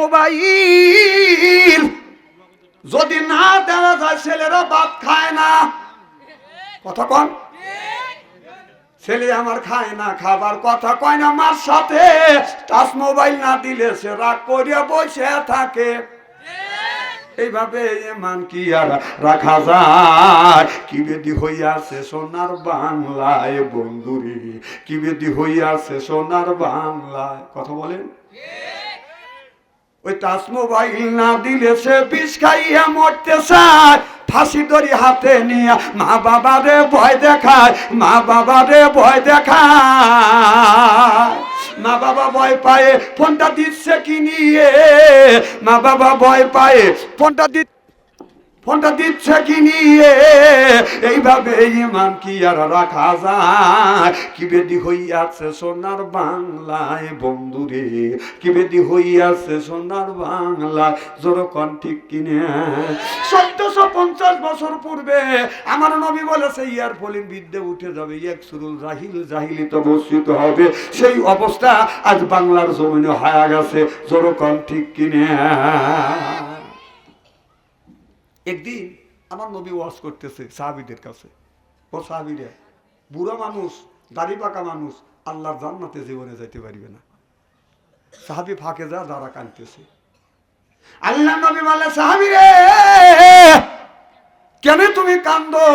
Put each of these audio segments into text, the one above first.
Mobile যদি না দেওয়া যায় ছেলেরা ভাত খায় না। কথা কন, ছেলে আমার খায় না, খাবার কথা কয় না মার সাথে। টাচ মোবাইল না দিলে সে রাগ করিয়া বসে থাকে। এইভাবে মান কি আর রাখা যায়? কি বেদি হইয়াছে সোনার বাংলায় বন্ধুরে, কি বেদি হইয়াছে সোনার বাংলায়। কথা বলেন। ওই টাচ মোবাইল না দিলে সে বিষ খাইয়া মরতে চায়। ফাঁসি দড়ি হাতে নিয়ে মা বাবারে ভয় দেখায়, মা বাবারে ভয় দেখায়। মা বাবা ভয় পায়ে ফোনটা দিচ্ছে কি নিয়ে, মা বাবা ভয় পায়ে ফোনটা দিচ্ছে কি নিয়ে। এইভাবে ইমান কি আর রাখা যায়? কি বেদি হইয়াছে সোনার বাংলায় বন্ধুরে, কি বেদি হইয়াছে সোনার বাংলায়। জোরকন ঠিক কিনে 1450 বছর পূর্বে আমার নবী বলেছে ইয়ারফলিন বিদ্যে উঠে যাবে, ইয়াকসুরুল জাহিল জাহিলিত বর্ষিত হবে। সেই অবস্থা আজ বাংলার জমিনে হয়ে গেছে। জোরকন ঠিক কিনে। একদিন আমার নবী ওয়াজ করতেছে সাহাবীদের কাছে। ও সাহাবীরা, বুড়া মানুষ, দাড়ি পাকা মানুষ আল্লাহর জান্নাতে জীবনে যাইতে পারবে না। সাহাবী ফাঁকে যারা কাঁদতেছে। আল্লাহ নবী বলে, সাহাবীরে কেন তুমি কান্দো?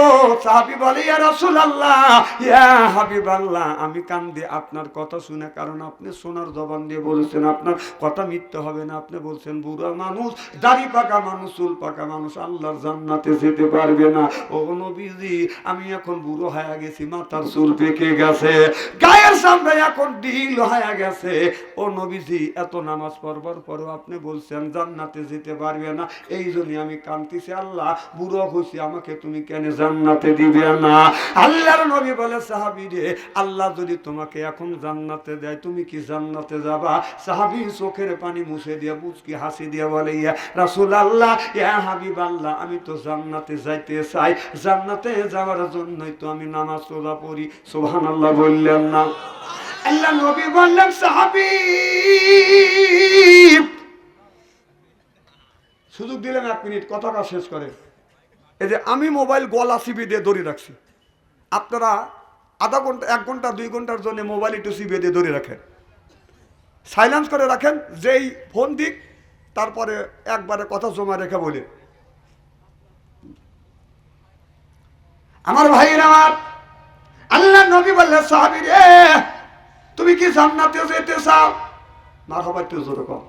সাহাবী বলে, ইয়া রাসূলুল্লাহ, ইয়া হাবিবাল্লাহ, আমি কান্দি আপনার কথা শুনে। কারণ আপনি সোনার জবান দিয়ে বলেছেন আপনার কথা মিথ্যে হবে না। আপনি বলছেন বুড়া মানুষ, দাড়ি পাকা মানুষ, চুল পাকা মানুষ আল্লাহর জান্নাতে যেতে পারবে না। ও নবীজি, আমি এখন বুড়ো হয়ে গেছি, মাথার চুল পেকে গেছে, গায়ের সামনে এখন ঢিল হয়ে গেছে। ও নবীজি, এত নামাজ পড়বার পরও আপনি বলছেন জান্নাতে যেতে পারবে না। এই জন্য আমি কাঁদতেছি, আল্লাহ বুড়ো হইছি, আমাকে তুমি কেন জান্নাতে দিবে না? আল্লাহর নবী বলে, সাহাবী রে, আল্লাহ যদি তোমাকে এখন জান্নাতে দেয় তুমি কি জান্নাতে যাবা? সাহাবী চোখের পানি মুছে দিয়ে মুচকি হাসি দিয়ে বলে, ইয়া রাসূলুল্লাহ, ইয়া হাবিবাল্লাহ, আমি তো জান্নাতে যাইতে চাই। জান্নাতে যাওয়ার জন্যই তো আমি নামাজ রোজা পড়ি। সুবহানাল্লাহ বললেন না? আল্লাহ নবী বললেন, সাহাবী সুযোগ দিলেন 1 মিনিট, কথাটা শেষ করে। এই যে আমি মোবাইল গলা চিপে দিয়ে ধরে রাখছি, আপনারা আধা ঘন্টা 1 ঘন্টা 2 ঘন্টার জন্য মোবাইল একটু চিপে দিয়ে ধরে রাখেন, সাইলেন্স করে রাখেন। যেই ফোন দিক তারপরে একবারে কথা জমা রেখে বলে, আমার ভাইরা আমার, আল্লাহ নবী বললেন, সাহাবী রে তুমি কি জান্নাতে যেতে চাও? মারহাবা, একটু জোরে কও।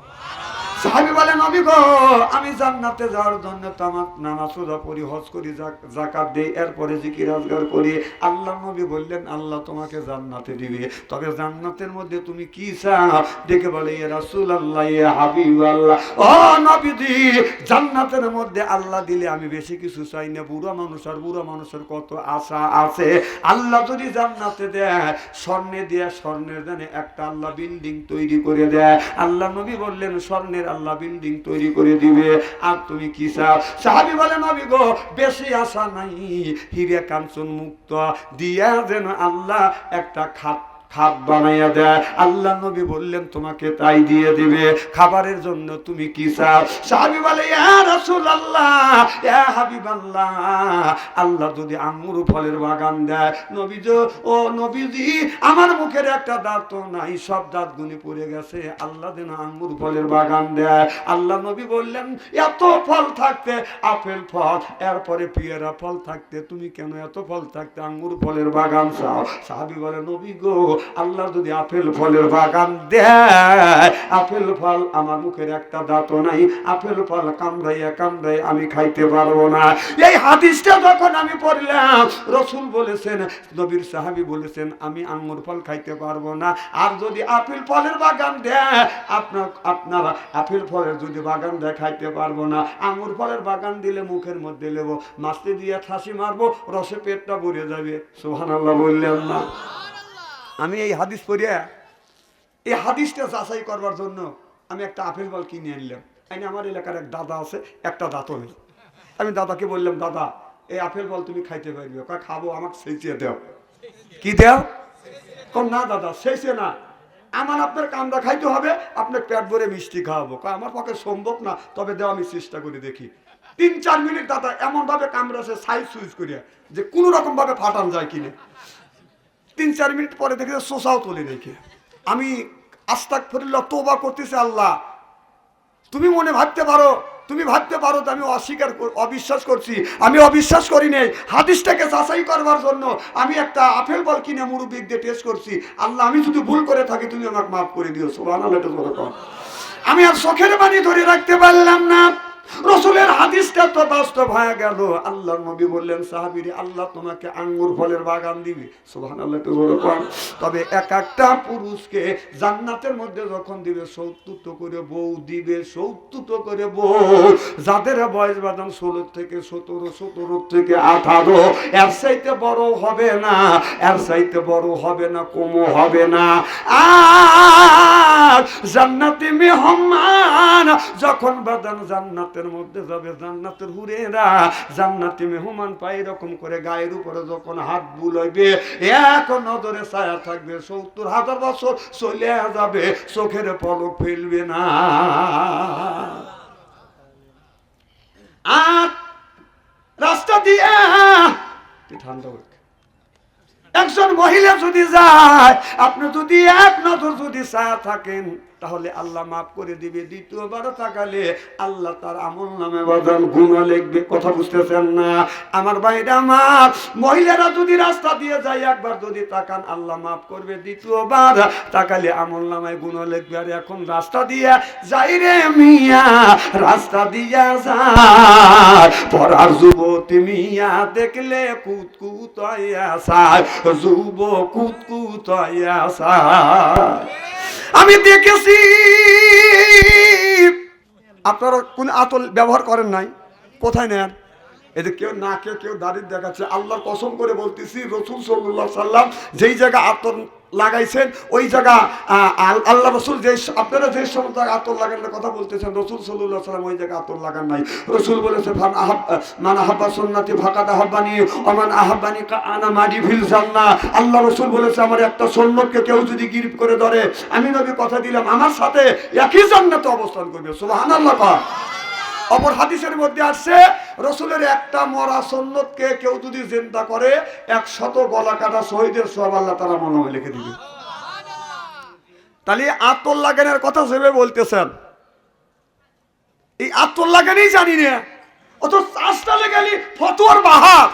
সাহাবী বলে, নবী গো, আমি জান্নাতে যাওয়ার জন্য নামাজ রোজা পড়ি, হজ করি, যাকাত দেই, এরপরে জিকির আজগার করি। আল্লাহ নবী বললেন, আল্লাহ তোমাকে জান্নাতে দিবে, তবে জান্নাতের মধ্যে তুমি কি চাও? দেখে বলে, ইয়া রাসূলুল্লাহ, ইয়া হাবিবাল্লাহ, ও নবীজি, জান্নাতের মধ্যে আল্লাহ দিলে আমি বেশি কিছু চাই না। বুড়া মানুষ আর বুড়া মানুষের কত আশা আছে। আল্লাহ যদি জান্নাতে দেয়, স্বর্ণের দানে একটা আল্লাহ বিল্ডিং তৈরি করে দেয়। আল্লাহ নবী বললেন, স্বর্ণের আল্লাহ বিল্ডিং তৈরি করে দিবে, আর তুমি কি চাও? সাহাবী বলে, নবী গো, বেশি আশা নাই, হীরা কাঞ্চন মুক্ত দিয়া যেন আল্লাহ একটা খাট বানাইয়া দেয়। আল্লাহ নবী বললেন, তোমাকে তাই দিয়ে দিবে। খাবারের জন্য তুমি কি চাও? সাহাবী বলে, ইয়া রাসূলুল্লাহ, ইয়া হাবিবাল্লাহ, আল্লাহ যদি আঙ্গুর ফলের বাগান দেয়। নবীজি, ও নবীজি, আমার মুখের একটা দাঁত নাই, সব দাঁতগুলি পড়ে গেছে, আল্লাহ যেন আঙ্গুর ফলের বাগান দেয়। আল্লাহ নবী বললেন, এত ফল থাকতে আপেল ফল, এরপরে পেয়ারা ফল থাকতে তুমি কেন এত ফল থাকতে আঙ্গুর ফলের বাগান চাও? সাহাবী বলে, নবী গো, আল্লাহ যদি আপেল ফলের বাগান দেয়, আপেল ফল আমার মুখের একটা দাঁত নাই, আপেল ফল কামড়াইয়া আমি খাইতে পারবো না। এই হাদিসটা যখন আমি পড়লাম, রাসূল বলেছেন, নবীর সাহাবী বলেছেন, আমি আঙ্গুর ফল খাইতে পারবো না। আর যদি আপেল ফলের বাগান দেয়, আপনারা আপেল ফলের যদি বাগান দেয় খাইতে পারবো না। আঙ্গুর ফলের বাগান দিলে মুখের মধ্যে লেবো, মাছতে দিয়ে ঠাসি মারবো, রসে পেটটা ভরে যাবে। সুবহানাল্লাহ বললেন না? আমি এই হাদিস পড়িয়া এই হাদিসটা যাচাই করবার জন্য আমি একটা আপেল ফল কিনে আনলাম। আমার এলাকার এক দাদা আছে, একটা দাঁতও নেই। আমি দাদাকে বললাম, দাদা এই আপেল ফল তুমি খাইতে পারবে? খাবো, আমাকে সেচিয়ে দাও। কি দাও? না দাদা, সেচে না, আমার আপনার কামড়া খাইতে হবে, আপনার পেট ভরে মিষ্টি খাওয়াবো। আমার পক্ষে সম্ভব না, তবে দেওয়া আমি চেষ্টা করে দেখি। 3-4 মিনিট দাদা এমন ভাবে কামড়াছে সাইজ সুইচ করিয়া যে কোনো রকম ভাবে ফাটান যায় কিনে। 3-4 মিনিট পরে দেখে শোষাও তোলে রেখে আমি আস্তাগফিরুল্লাহ তওবা করতেছি। আল্লাহ তুমি মনে ভাবতে পারো, তুমি ভাবতে পারো তো আমি অবিশ্বাস করছি। আমি অবিশ্বাস করি নাই। হাদিসটাকে যাচাই করবার জন্য আমি একটা আপেল বল কিনে মুরব্বি দিয়ে টেস্ট করছি। আল্লাহ আমি যদি ভুল করে থাকি তুমি আমাকে মাফ করে দিও। সুবহানাল্লাহ। আমি আর চোখের পানি ধরে রাখতে পারলাম না। রসুলের হাদিসটা তো বাস্তব হয়ে গেল। আল্লাহর নবী বললেন সাহাবীরে, আল্লাহ তোমাকে আঙ্গুর ফলের বাগান দিবে। সুবহানাল্লাহ। তবে এক একটা পুরুষকে জান্নাতের মধ্যে যখন দিবে 70 করে বউ দিবে, 70 করে বউ। যাদের বয়স বাদাম 16 থেকে 17, 17 থেকে 18, এর চাইতে বড় হবে না, এর চাইতে বড় হবে না, কমও হবে না। আর জান্নাতি মেহমান যখন বাদাম জান্নাতের মধ্যে যাবে, জান্নাতের হুরেরা জান্নাতি মেহমান পাই রকম করে গায়ের উপরে যখন হাত বুলাইবে, এক নজরে ছায়া থাকবে। 70,000 বছর চলে যাবে, চোখের পলক ফেলবে না। আর রাস্তা দিয়ে ঠান্ডা একজন মহিলা যদি যায়, আপনি যদি এক নজর যদি ছায়া থাকেন, তাহলে আল্লাহ মাফ করে দিবে। দ্বিতীয়বার তাকালে আল্লাহ তার আমল নামে বাদান গুনাহ লিখবে। কথা বুঝতেছেন না আমার ভাইরা? আমার মহিলারা যদি রাস্তা দিয়ে যায়, একবার যদি তাকান আল্লাহ মাফ করবে, দ্বিতীয়বার তাকালে আমল নামায় গুনাহ লিখবে। আর এখন রাস্তা দিয়ে যাই রে মিয়া, রাস্তা দিয়া যায়, পরার যুবতী মিয়া দেখলে কুতকুতাইয়া চায়, যুবক কুতকুতাইয়া চায়। আমি দেখেছি। আপনারা কোন আতর ব্যবহার করেন নাই? কোথায় নেন? এদের কেউ নাকে কেউ দাড়ির দেখাচ্ছে। আল্লাহর কসম করে বলতেছি, রাসূল সাল্লাল্লাহু আলাইহি সাল্লাম যেই জায়গা আতর লাগাইছেন ওই জায়গা আল্লাহ রসুল যে আপনারা যে সমস্ত আতর লাগানোর কথা বলতেছেন, রসুল সাল্লাল্লাহু আলাইহি সাল্লাম ওই জায়গা আতর লাগান নাই। রসুল বলেছে মান আহাব্বা সুন্নতি ফাকাদ আহাব্বানি ওয়া মান আহাব্বানি কানা মাদি ফিল জান্নাহ। আল্লাহ রসুল বলেছে আমার একটা সুন্নতকে কেউ যদি গিরফ করে ধরে, আমি নবী কথা দিলাম আমার সাথে একই জান্নাতে অবস্থান করবে। সুবহানাল্লাহ। অপর হাদিসের মধ্যে আসছে, রসুলের একটা মরা সুন্নতকে কেউ যদি জিন্দা করে 100 গলা কাটা শহীদের সওয়াব আল্লাহ তাআলা আমলনামায় লিখে দিবে। তাহলে আতর লাগানোর কথা ভেবে বলতেছেন, এই আতর লাগানোই জানি না, অত চাষটা লেগালি ফতোয়ার বাহার,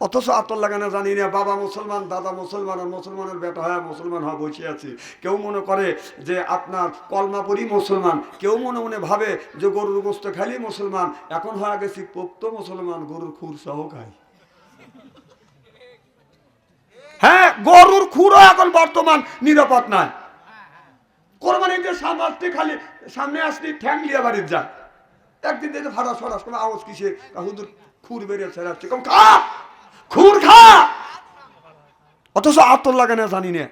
অথচ আতর লাগানো জানি না। বাবা মুসলমান, দাদা মুসলমান, আর মুসলমানের বেটা হয় মুসলমান হওয়া বসে আছি। কেউ মনে করে যে আপনার কলমা পড়ি মুসলমান, কেউ মনে মনে ভাবে যে গরুর গোস্ত খালি মুসলমান। এখন হয়ে গেছি পোক্ত মুসলমান, গরুর খুর সহ খাই। হ্যাঁ, গরুর খুরও এখন বর্তমান নিরাপদ নয়। কোরবানিতে সামনে খালি সামনে আসলি ঠ্যাং লিয়া বাড়ির যায়। একদিন দেখে ফাটাস ফাটাস করে আওয়াজ কিসে, হুদুর খুর বেরিয়ে ছেড়াচ্ছে, কম খা খুর খা। অথচ আতর লাগানো জানি না।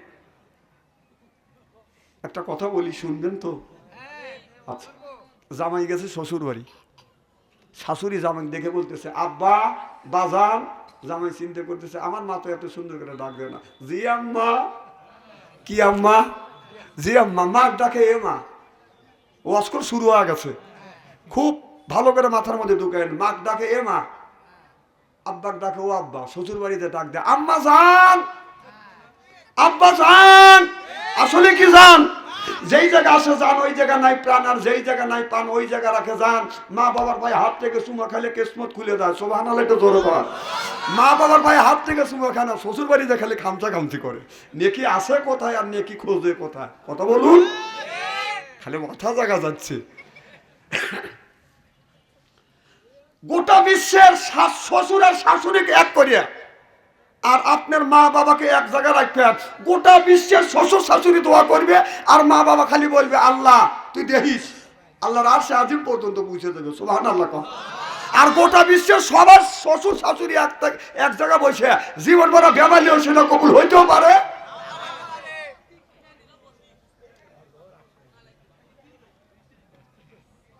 একটা কথা বলি, শুনবেন তো? আচ্ছা, জামাই গেছে শ্বশুর বাড়ি, শাশুড়ি জামাই দেখে বলতেছে আব্বা বাজান। জামাই চিন্তা করতেছে আমার মা তো এত সুন্দর করে ডাক দেয় না। জি আম্মা। কি আম্মা? জি আম্মা। মা ডাকে এ মা। ও আজকাল শুরু হয়ে গেছে, খুব ভালো করে মাথার মধ্যে ঢুকেন। মা ডাকে এ মা, আব্বাক ডাকে ও আব্বা। শ্বশুর বাড়িতে ডাক দেয় আম্মা জান, আব্বা জান। আসলে কি জান? যেই জায়গা আসে যান ওই জায়গা নাই প্রাণ, আর যেই জায়গা নাই পান ওই জায়গা রাখে যান। মা বাবার ভাই হাত থেকে চুমা খাইলে কিসমত খুলে দেয়। সুবহানাল্লাহ, একটু জোরে কর। মা বাবার ভাই হাত থেকে চুমা খায় না, শ্বশুর বাড়িতে খালি খামচা খামচি করে। নেকি আসে কোথায় আর নেকি খোঁজে কোথায়? কথা বলুন, খালি মাথা জায়গা যাচ্ছে। গোটা বিশ্বের শ্বশুর আর শাশুড়িকে এক করিয়া, আর আপনার মা বাবাকে এক জায়গায় রাখবেন। গোটা বিশ্বের শ্বশুর শাশুড়ি দোয়া করবে, আর মা বাবা খালি বলবে আল্লাহ তুই দেখিস, আল্লাহর আরশে আজিম পর্যন্ত পৌঁছে দেবে। সুবহানাল্লাহ। আর গোটা বিশ্বের সবার শ্বশুর শাশুড়ি এক জায়গায় বসে জীবন ভরা বেমালিও সেটা কবুল হইতেও পারে।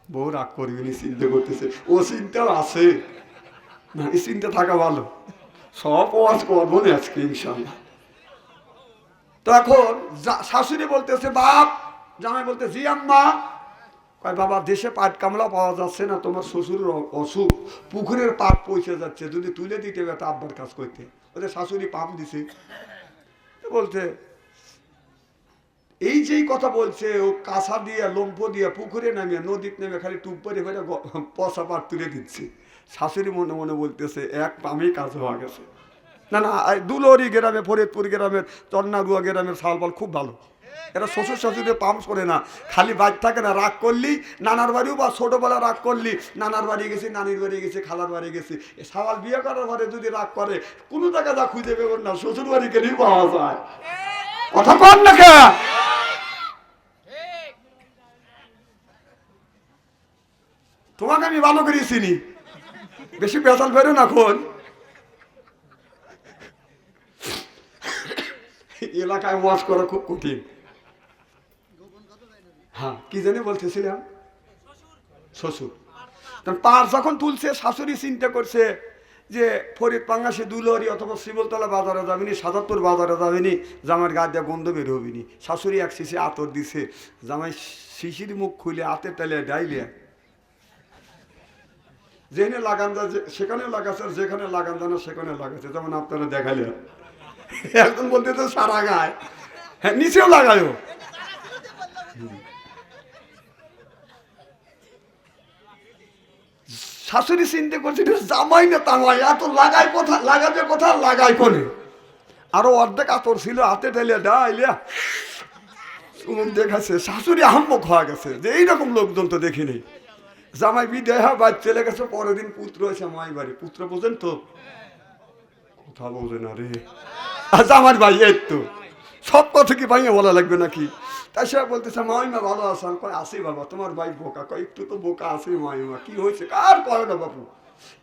বউ রাগ করবি, চিন্তা করতেছে। ও চিন্তাও আছে না, এই চিন্তা থাকা ভালো। সব ওয়াজ করবো না আজকে ইনশাআল্লাহ। এখন শাশুড়ি বলতেছে বাপ, জামাই বলতে জি আম্মা। কয় বাবা দেশে পাট কামলা পাওয়া যাচ্ছে না, তোমার শ্বশুরের অসুখ, পুকুরের পাট পৌঁছে যাচ্ছে, যদি তুলে দিতে হবে তা আব্বার কাজ করতে। ওদের শাশুড়ি পাম্প দিছে। বলতে এই যেই কথা বলছে, ও কাঁসা দিয়ে লম্ফ দিয়ে পুকুরে নামে নদীতে নেমে খালি টুপ করে পচা পাট তুলে দিচ্ছে। শাশুড়ি মনে মনে বলতেছে এক পামেই কাজ হওয়া গেছে। না না, দুলহরি গ্রামে, ফরিদপুর গ্রামের, চন্নারুয়া গ্রামের সালপাল খুব ভালো। এরা শ্বশুর শাশুড়ি পাম্প করে না, খালি বাড়ি থাকে না, রাগ করলি নানার বাড়িও, বা ছোটবেলা রাগ করলি নানার বাড়ি গেছি, নানির বাড়ি গেছি, খালার বাড়ি গেছি, সাওয়াল বিয়ে করার পরে যদি রাগ করে কোনো টাকা যা খুঁজে পেবেন না, শ্বশুর বাড়ি গেলেই পাওয়া যায়। কথা কন না কে? তোমাকে আমি ভালো করে চিনি, বেশি পেশাল বেরো না। এখন এলাকায় ওয়াজ করা খুব কঠিন। হ্যাঁ, কি জানি বলতেছিলাম, শ্বশুর পার যখন তুলছে, শাশুড়ি চিন্তা করছে যে ফরিদ পাঙ্গাসে দুলহরি অথবা শিবলতলা বাজারে যাবেনি, সাজাদপুর বাজারে যাবেনি, জামাইয়ের গা দিয়ে গন্ধ বের হবিনি। শাশুড়ি এক শিশি আতর দিছে, জামাই শিশির মুখ খুলে হাতে তেলে ডাইলে যেখানে লাগান যায় সেখানে লাগাচ্ছে, আর যেখানে লাগান যায় না সেখানে লাগাচ্ছে। যেমন আপনারা দেখালে একদম বলতে তো সারা গায়, হ্যাঁ নিচেও লাগায়ও। শাশুড়ি চিন্তা করছে জামাই না তামাই, এত লাগাই কোথা, লাগাবে কোথা, লাগাই কোনে। আরো অর্ধেক আতর ছিল, হাতে ঢেলে ডাইলে দেখাচ্ছে। শাশুড়ি আহম্মক হয়ে গেছে যে এইরকম লোকজন তো দেখিনি। জামাই বিদেহা বাদ চলে গেছে, পরের দিন পুত্র হয়েছে মাই বাড়ি। পুত্র বোঝেন তো, কথা বোঝে না রে। জামাই ভাই এই তো সব কথা কি ভাইয়া বলা লাগবে নাকি? তাই সে বলতেছে মাইমা ভালো আছেন? কয় আসি বাবা। তোমার ভাই বোকা? কয় একটু তো বোকা আছে মাইমা। কি হয়েছে? কার কয় না বাবু,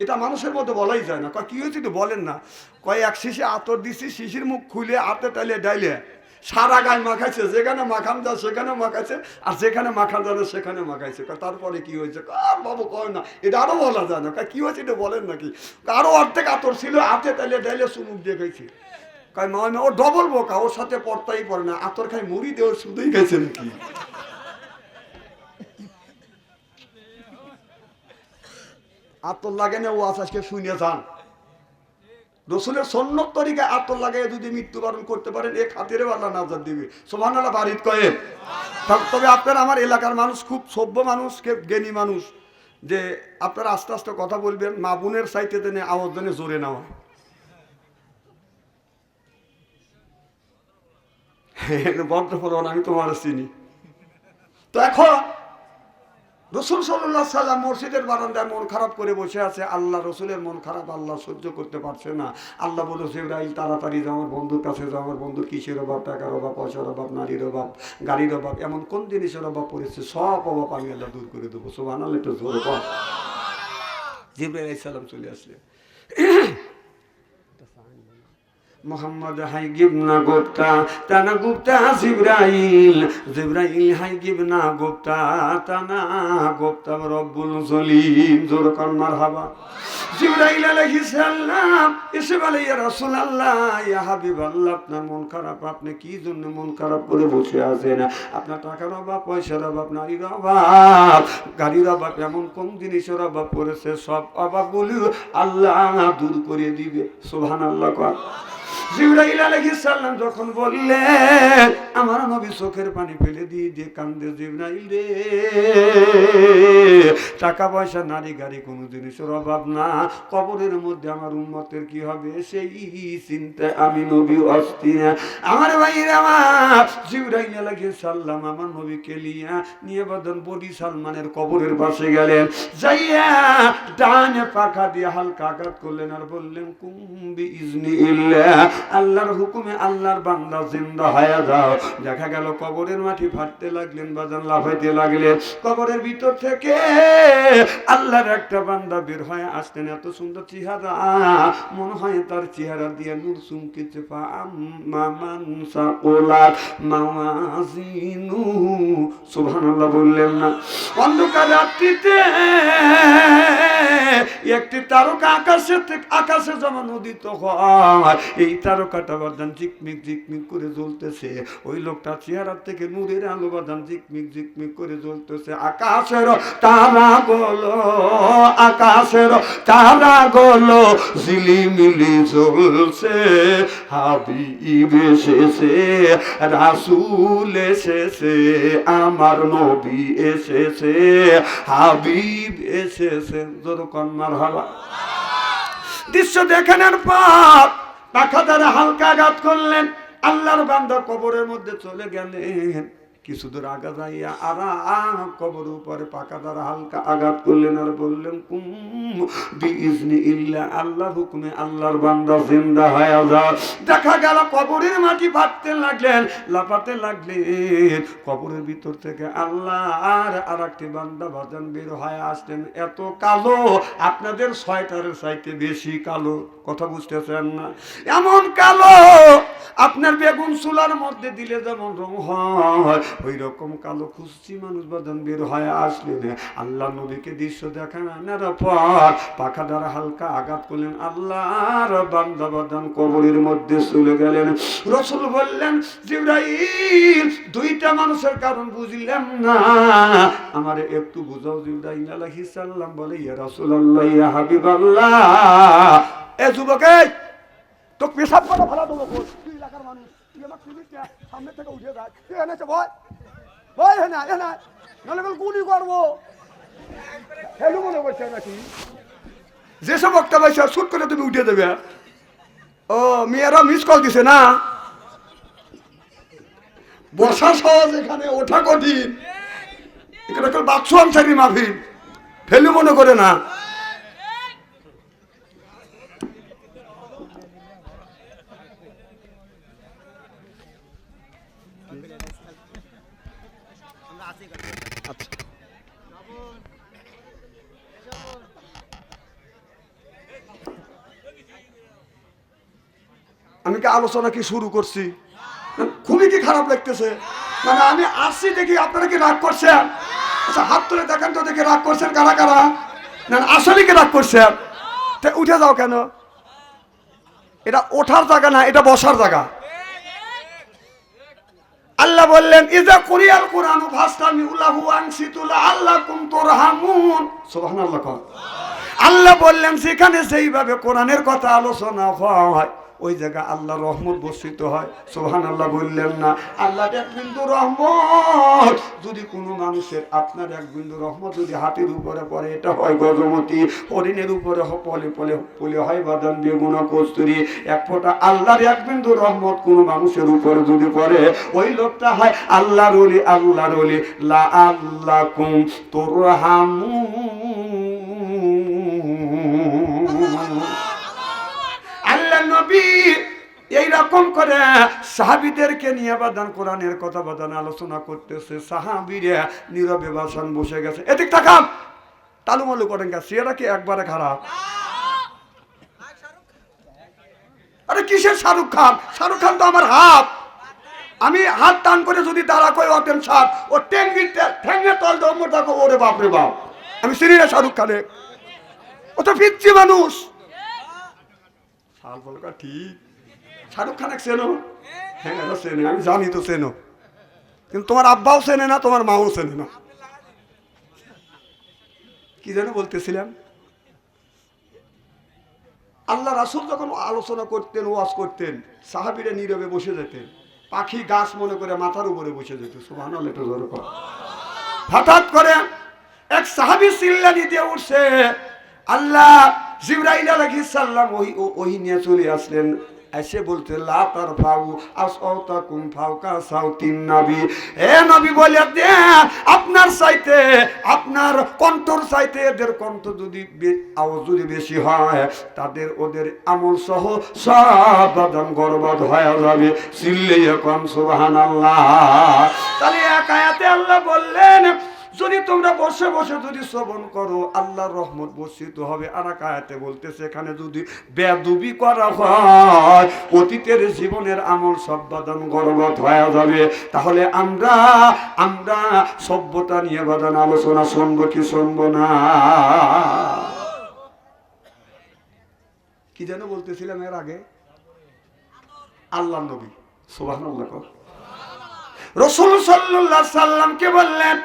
এটা মানুষের মধ্যে বলাই যায় না। কয় কি হয়েছে তো বলেন না। কয় এক শিশি আতর দিছি, শিশির মুখ খুলে হাতে টাইলে ডাইলে সারা গায়ে মাখাইছে, যেখানে মাখান যা সেখানে মাখাইছে, আর যেখানে মাখান যাবে সেখানে মাখাইছে। তারপরে কি হয়েছে? আর বাবু কয় না, এটা আরো বলা যায় না। কি হয়েছে এটা বলেন নাকি? আরো অর্ধেক আতর ছিল, হাতে টাইলে ডাইলে চুমুক দিয়ে গেছে। কয় নয় না, ও ডবল বোকা, ওর সাথে পড়তাই পড়ে না, আতর খাই মুড়ি দিয়ে ওর শুধুই গেছে নাকি। আতর লাগে না, ও আজকে শুনে যান। রসুলের সন্ন্যত তরিকায় আতর লাগাই যদি মৃত্যুবরণ করতে পারেন, এক হাতের আল্লাহ নাজাত দিবে। সুবহানাল্লাহ বাড়িত কয়ে। তবে আপনারা আমার এলাকার মানুষ খুব সভ্য মানুষ, জ্ঞানী মানুষ, যে আপনারা আস্তে আস্তে কথা বলবেন, মা বোনের সাইতে দেনে আওয়াজ দেনে জোরে নেওয়া। বদ্ধফলন আমি তোমার চিনি। তো এখন রসুল সাল্লাল্লাহু আলাইহি সাল্লাম মসজিদের বারান্দায় মন খারাপ করে বসে আছে। আল্লাহ রসুলের মন খারাপ আল্লাহ সহ্য করতে পারছে না। আল্লাহ বলে জিবরাইল তাড়াতাড়ি যাও আমার বন্ধুর কাছে যাও। আমার বন্ধুর কিসের অভাব, টাকার অভাব, পয়সার অভাব, নারীর অভাব, গাড়ির অভাব, এমন কোন জিনিসের অভাব পড়েছে, সব অভাব আমি আল্লাহ দূর করে দেবো। সুবহানাল্লাহ, একটু জোরে বল। জিবরাইল আলাইহিস সালাম চলে আসলেন। মোহাম্মদ হাই গিবনা গুপ্তা তানা গুপ্তা জিবরাইল, জিবরাইল হাই গিবনা গুপ্তা তানা গুপ্তা রব্বুল জলিম। জোর কর মারহাবা। জিবরাইল আলাইহিস সালাম এসে বলে ইয়া রাসূলুল্লাহ, ইয়া হাবিবাল্লাহ, আপনার মন খারাপ, আপনি কি জন্য মন খারাপ করে বসে আছেন? আপনার টাকার অভাব, পয়সার অভাব, নারীর অভাব, গাড়ির অভাব, এমন কোন জিনিসের অভাব পড়েছে, সব অভাবগুলি আল্লাহ দূর করে দিবে। সুবহানাল্লাহ। জিবরাইল আলাইহিস সালাম যখন বললেন, আমার নবী চোখের পানি ফেলে দিয়ে দিয়ে কান্দে। জিবরাইল রে, টাকা পয়সা, নারী গাড়ি, কোনো জিনিসের অভাব না, কবরের মধ্যে আমার উম্মতের কি হবে সেই চিন্তায় আমি নবী অস্থির। আমার ভাইয়ের আমার জিবরাইল আলাইহিস সালাম আমার নবীকে নিয়ে বদন বডি সালমানের কবরের পাশে গেলেন। যাইয়া ডানে পাখা দিয়ে হালকা আঘাত করলেন আর বললেন কুম্বি ইজনি ইল্লাহ, আল্লাহর হুকুমে আল্লাহর বান্দা জিন্দা হয়ে যাও। দেখা গেল কবরের মাটি ফাটতে লাগলেন, বাজান লাফাইতে লাগলেন। কবরের ভিতর থেকে আল্লাহর একটা বান্দা বের হয়ে আসতেন। এত সুন্দর চেহারা, মনে হয় তার চেহারা দিয়ে নূর চুমকিছে। মামান সাকুলাত মাওয়াজিনুহু সুবহানাল্লাহ বললেন না? অন্ধকার রাত্রিতে একটি তারকা আকাশে যেমন উদিত হয়, এই তারকাটা বাদান ঝিকমিক ঝিকমিক করে জ্বলতেছে। ওই লোকটা চেহারা থেকে নূরের আলো বাদান ঝিকমিক ঝিকমিক করে জ্বলতেছে। আকাশের তারা গুলো ঝিলিমিলি জ্বলছে। হাবিব এসেছে, রাসূল এসেছে, আমার নবী এসেছে, হাবিব এসেছে। যতক্ষণ মারহাবা। দৃশ্য দেখানোর পর পাখা দ্বারা হালকা আঘাত করলেন। আল্লাহর বান্দা কবরের মধ্যে চলে গেলেন। কিছু দূর আগা যাইয়া আর কবর উপরে পাকা দ্বারা হালকা আঘাত করলেন আর বললেন, কুম বিইজনি ইল্লাহ, আল্লাহর হুকুমে আল্লাহর বান্দা জিন্দা হয়ে যাও। দেখা গেল কবরের মাটি ফাটতে লাগলেন, লাফাতে লাগলেন। কবরের ভিতর থেকে আল্লাহ আর একটি বান্দা বাজান বের হয়ে আসলেন। এত কালো, আপনাদের সোয়েটারের চাইতে বেশি কালো। কথা বুঝতেছেন না? এমন কালো আপনার বেগুন চুলার মধ্যে দিলে যেমন রং হয়, ওই রকম কালো খুশি মানুষ বাদান বের হয়ে আসলেন। আল্লাহ নবীকে দৃশ্য দেখানোর পর পাখা দ্বারা হালকা আঘাত করলেন। আল্লাহর বান্দা বাদান কবরের মধ্যে চলে গেলেন। রাসূল বললেন, জিবরাইল, দুইটা মানুষের কারণ বুঝলাম না, আমারে একটু বুঝাও। জিবরাইল আলাইহিস সালাম বলে, ইয়া রাসূলুল্লাহ, ইয়া হাবিবাল্লাহ, এ যুবক, তো পেশাব করা ভালো দেবো। তুই এলাকার মানুষ, তুই আমার ক্লিনিকটা সামনে থেকে উঠে যায়, তুই এনেছে ভয় ভয় হ্যাঁ না নাহলে গুলি করবো। হেলু মনে করছে নাকি? যেসব বক্তা পাইছে শুট করে তুমি উঠে দেবে। ও মেয়েরা মিস কল দিছে না? বসা সহজ, এখানে ওঠা কঠিন। এখানে বাক্স আনসারি মাহফিল, ফেলু মনে করে না। আমি কি আলোচনা কি শুরু করছি? খুবই কি খারাপ লাগতেছে? মানে আমি আসছি দেখি আপনারা কি রাগ করছেন? আচ্ছা হাত তুলে দেখেন তো, দেখি রাগ করছেন কারা কারা। না আসলে কি রাগ করছেন? উঠে যাও কেন? এটা ওঠার জায়গা না, এটা বসার জায়গা। আল্লাহ বললেন, ইজা কুরিয়াল কুরআনু ফাসতামিউ লাহু ওয়ানসিতু লাআল্লাকুম তুরহামুন। সুবহানাল্লাহ। আল্লাহ বললেন, সেখানে সেইভাবে কোরআনের কথা আলোচনা হয়, ওই জায়গা আল্লাহ রহমত বর্ষিত হয়। সুবহানাল্লাহ বললেন না? আল্লাহ এক বিন্দু রহমত যদি কোনো মানুষের, আপনার এক বিন্দু রহমত যদি হাতির উপরে পড়ে, এটা হয় গজমতি। হরিণের উপরে পলে হয় বাদান বেগুনা কস্তুরি। এক ফোঁটা আল্লাহর এক বিন্দু রহমত কোনো মানুষের উপরে যদি পড়ে, ওই লোকটা হয় আল্লাহর ওলি। আল্লাহর ওলি। লা আল্লাকুম তুরহামুন। আল্লাহ নবী এইরকম করে সাহাবীদেরকে নিয়ে বাদান কোরআনের কথা বাদান আলোচনা করতেছে। সাহাবীরা নীরবে বাসান বসে গেছে। এদিক তাকান, তালুমালু করেন গেছে, এরা কি একবারে খারাপ? আরে কিসের শাহরুখ খান? শাহরুখ খান তো আমার হাত। আমি হাত টান করে যদি তারা কই ওটেন সাপ, ও ঠ্যাঙ্গে তল দম্বর দেখো, ওরে বাপরে বাপ, আমি চিনি না শাহরুখ খানে। ও তো পিচ্ছি মানুষ। ঠিক, শাহরুখ খান চেনো? হ্যাঁ চেনে, আমি জানি তো চেনো, কিন্তু তোমার আব্বাও চেনে না, তোমার মাও চেনে না। কি যেন বলতেছিলাম? আল্লাহ রাসূল যখন আলোচনা করতেন, ওয়াজ করতেন, সাহাবীরা নীরবে বসে যেতেন। পাখি গাছ মনে করে মাথার উপরে বসে যেত। সুবহানাল্লাহ। এটা জোরে কর। হঠাৎ করে এক সাহাবী চিল্লানি দিয়ে উঠছে। আল্লাহ জিবরাইল আলাইহিস সালাম ওহী নিয়ে চলে আসলেন। এসে বলতে, লা তারফাউ আসওতাকুম ফাওকা সাউতিন নবী। হে নবী বলে দেন, আপনার চাইতে, আপনার কণ্ঠর চাইতে এদের কণ্ঠ যদি আওয়াজ যদি বেশি হয়, তাদের ওদের আমল সহ সব বাদান বরবাদ হয়ে যাবে। চিল্লাইয়া কোন সুবহানাল্লাহ। তাহলে এক আয়াতে আল্লাহ বললেন, যদি তোমরা বসে বসে যদি শ্রবণ করো আল্লাহর রহমত বর্ষিত হবে। আর এক আয়াতে বলতেছে এখানে যদি বেয়াদবি করা হয় অতীতের জীবনের আমল সব বাদান গর্বত হয়ে যাবে। তাহলে আমরা সভ্যতা নিয়ে বাদান আলোচনা শুনবো কি শুনবো না? কি যেন বলতেছিলাম এর আগে? আল্লাহ নবী সুবহানাল্লাহ রাসূল সাল্লাল্লাহু আলাইহি সাল্লামকে বললেন,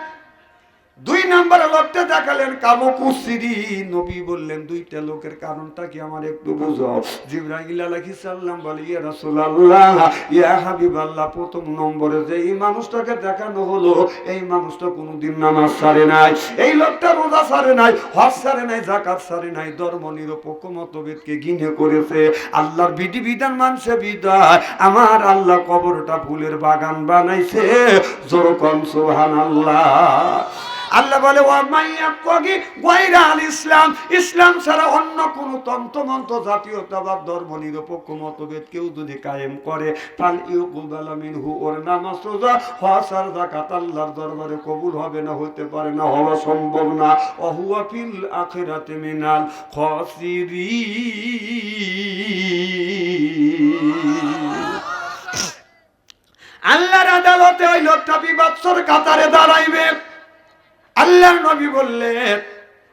2 নম্বরে লোকটা দেখালেন কাবু কুসিরি। নবী বললেন দুইটা লোকের কারণটা কি আমার একটু বুঝাও। জিবরাইল আলাইহিস সালাম বলে ইয়া রাসূলুল্লাহ ইয়া হাবিবাল্লাহ, প্রথম নম্বরে যে এই মানুষটাকে দেখানো হলো এই মানুষটা কোনোদিন নামাজ ছাড়ে নাই, এই লোকটা রোজা ছাড়ে নাই, হজ ছাড়ে নাই, যাকাত ছাড়ে নাই, ধর্ম নিরপেক্ষ মতভেদকে ঘৃণা করেছে, আল্লাহর বিধিবিধান মানছে বিদায় আমার আল্লাহ কবরটা ফুলের বাগান বানাইছে। জোরে কোন সুবহানাল্লাহ। আল্লাহ বলে ইসলাম, ইসলাম ছাড়া অন্য কোন তন্ত্রমন্ত্র জাতীয়তাবাদ ধর্ম নিরপেক্ষ মতভেদ কেউ যদি কায়েম করে ফাল ইউকুবাল মিনহু, ওর নামাজ রোজা হজ আর যাকাত আল্লাহর দরবারে কবুল হবে না, হতে পারে না, হওয়া সম্ভব না। ওহুয়া ফিল আখিরাতি মিনাল খাসিরিন। আল্লাহর আদালতে ওই লোকটা বিবাদসর কাতারে দাঁড়াইবে। আল্লাহর নবী বললেন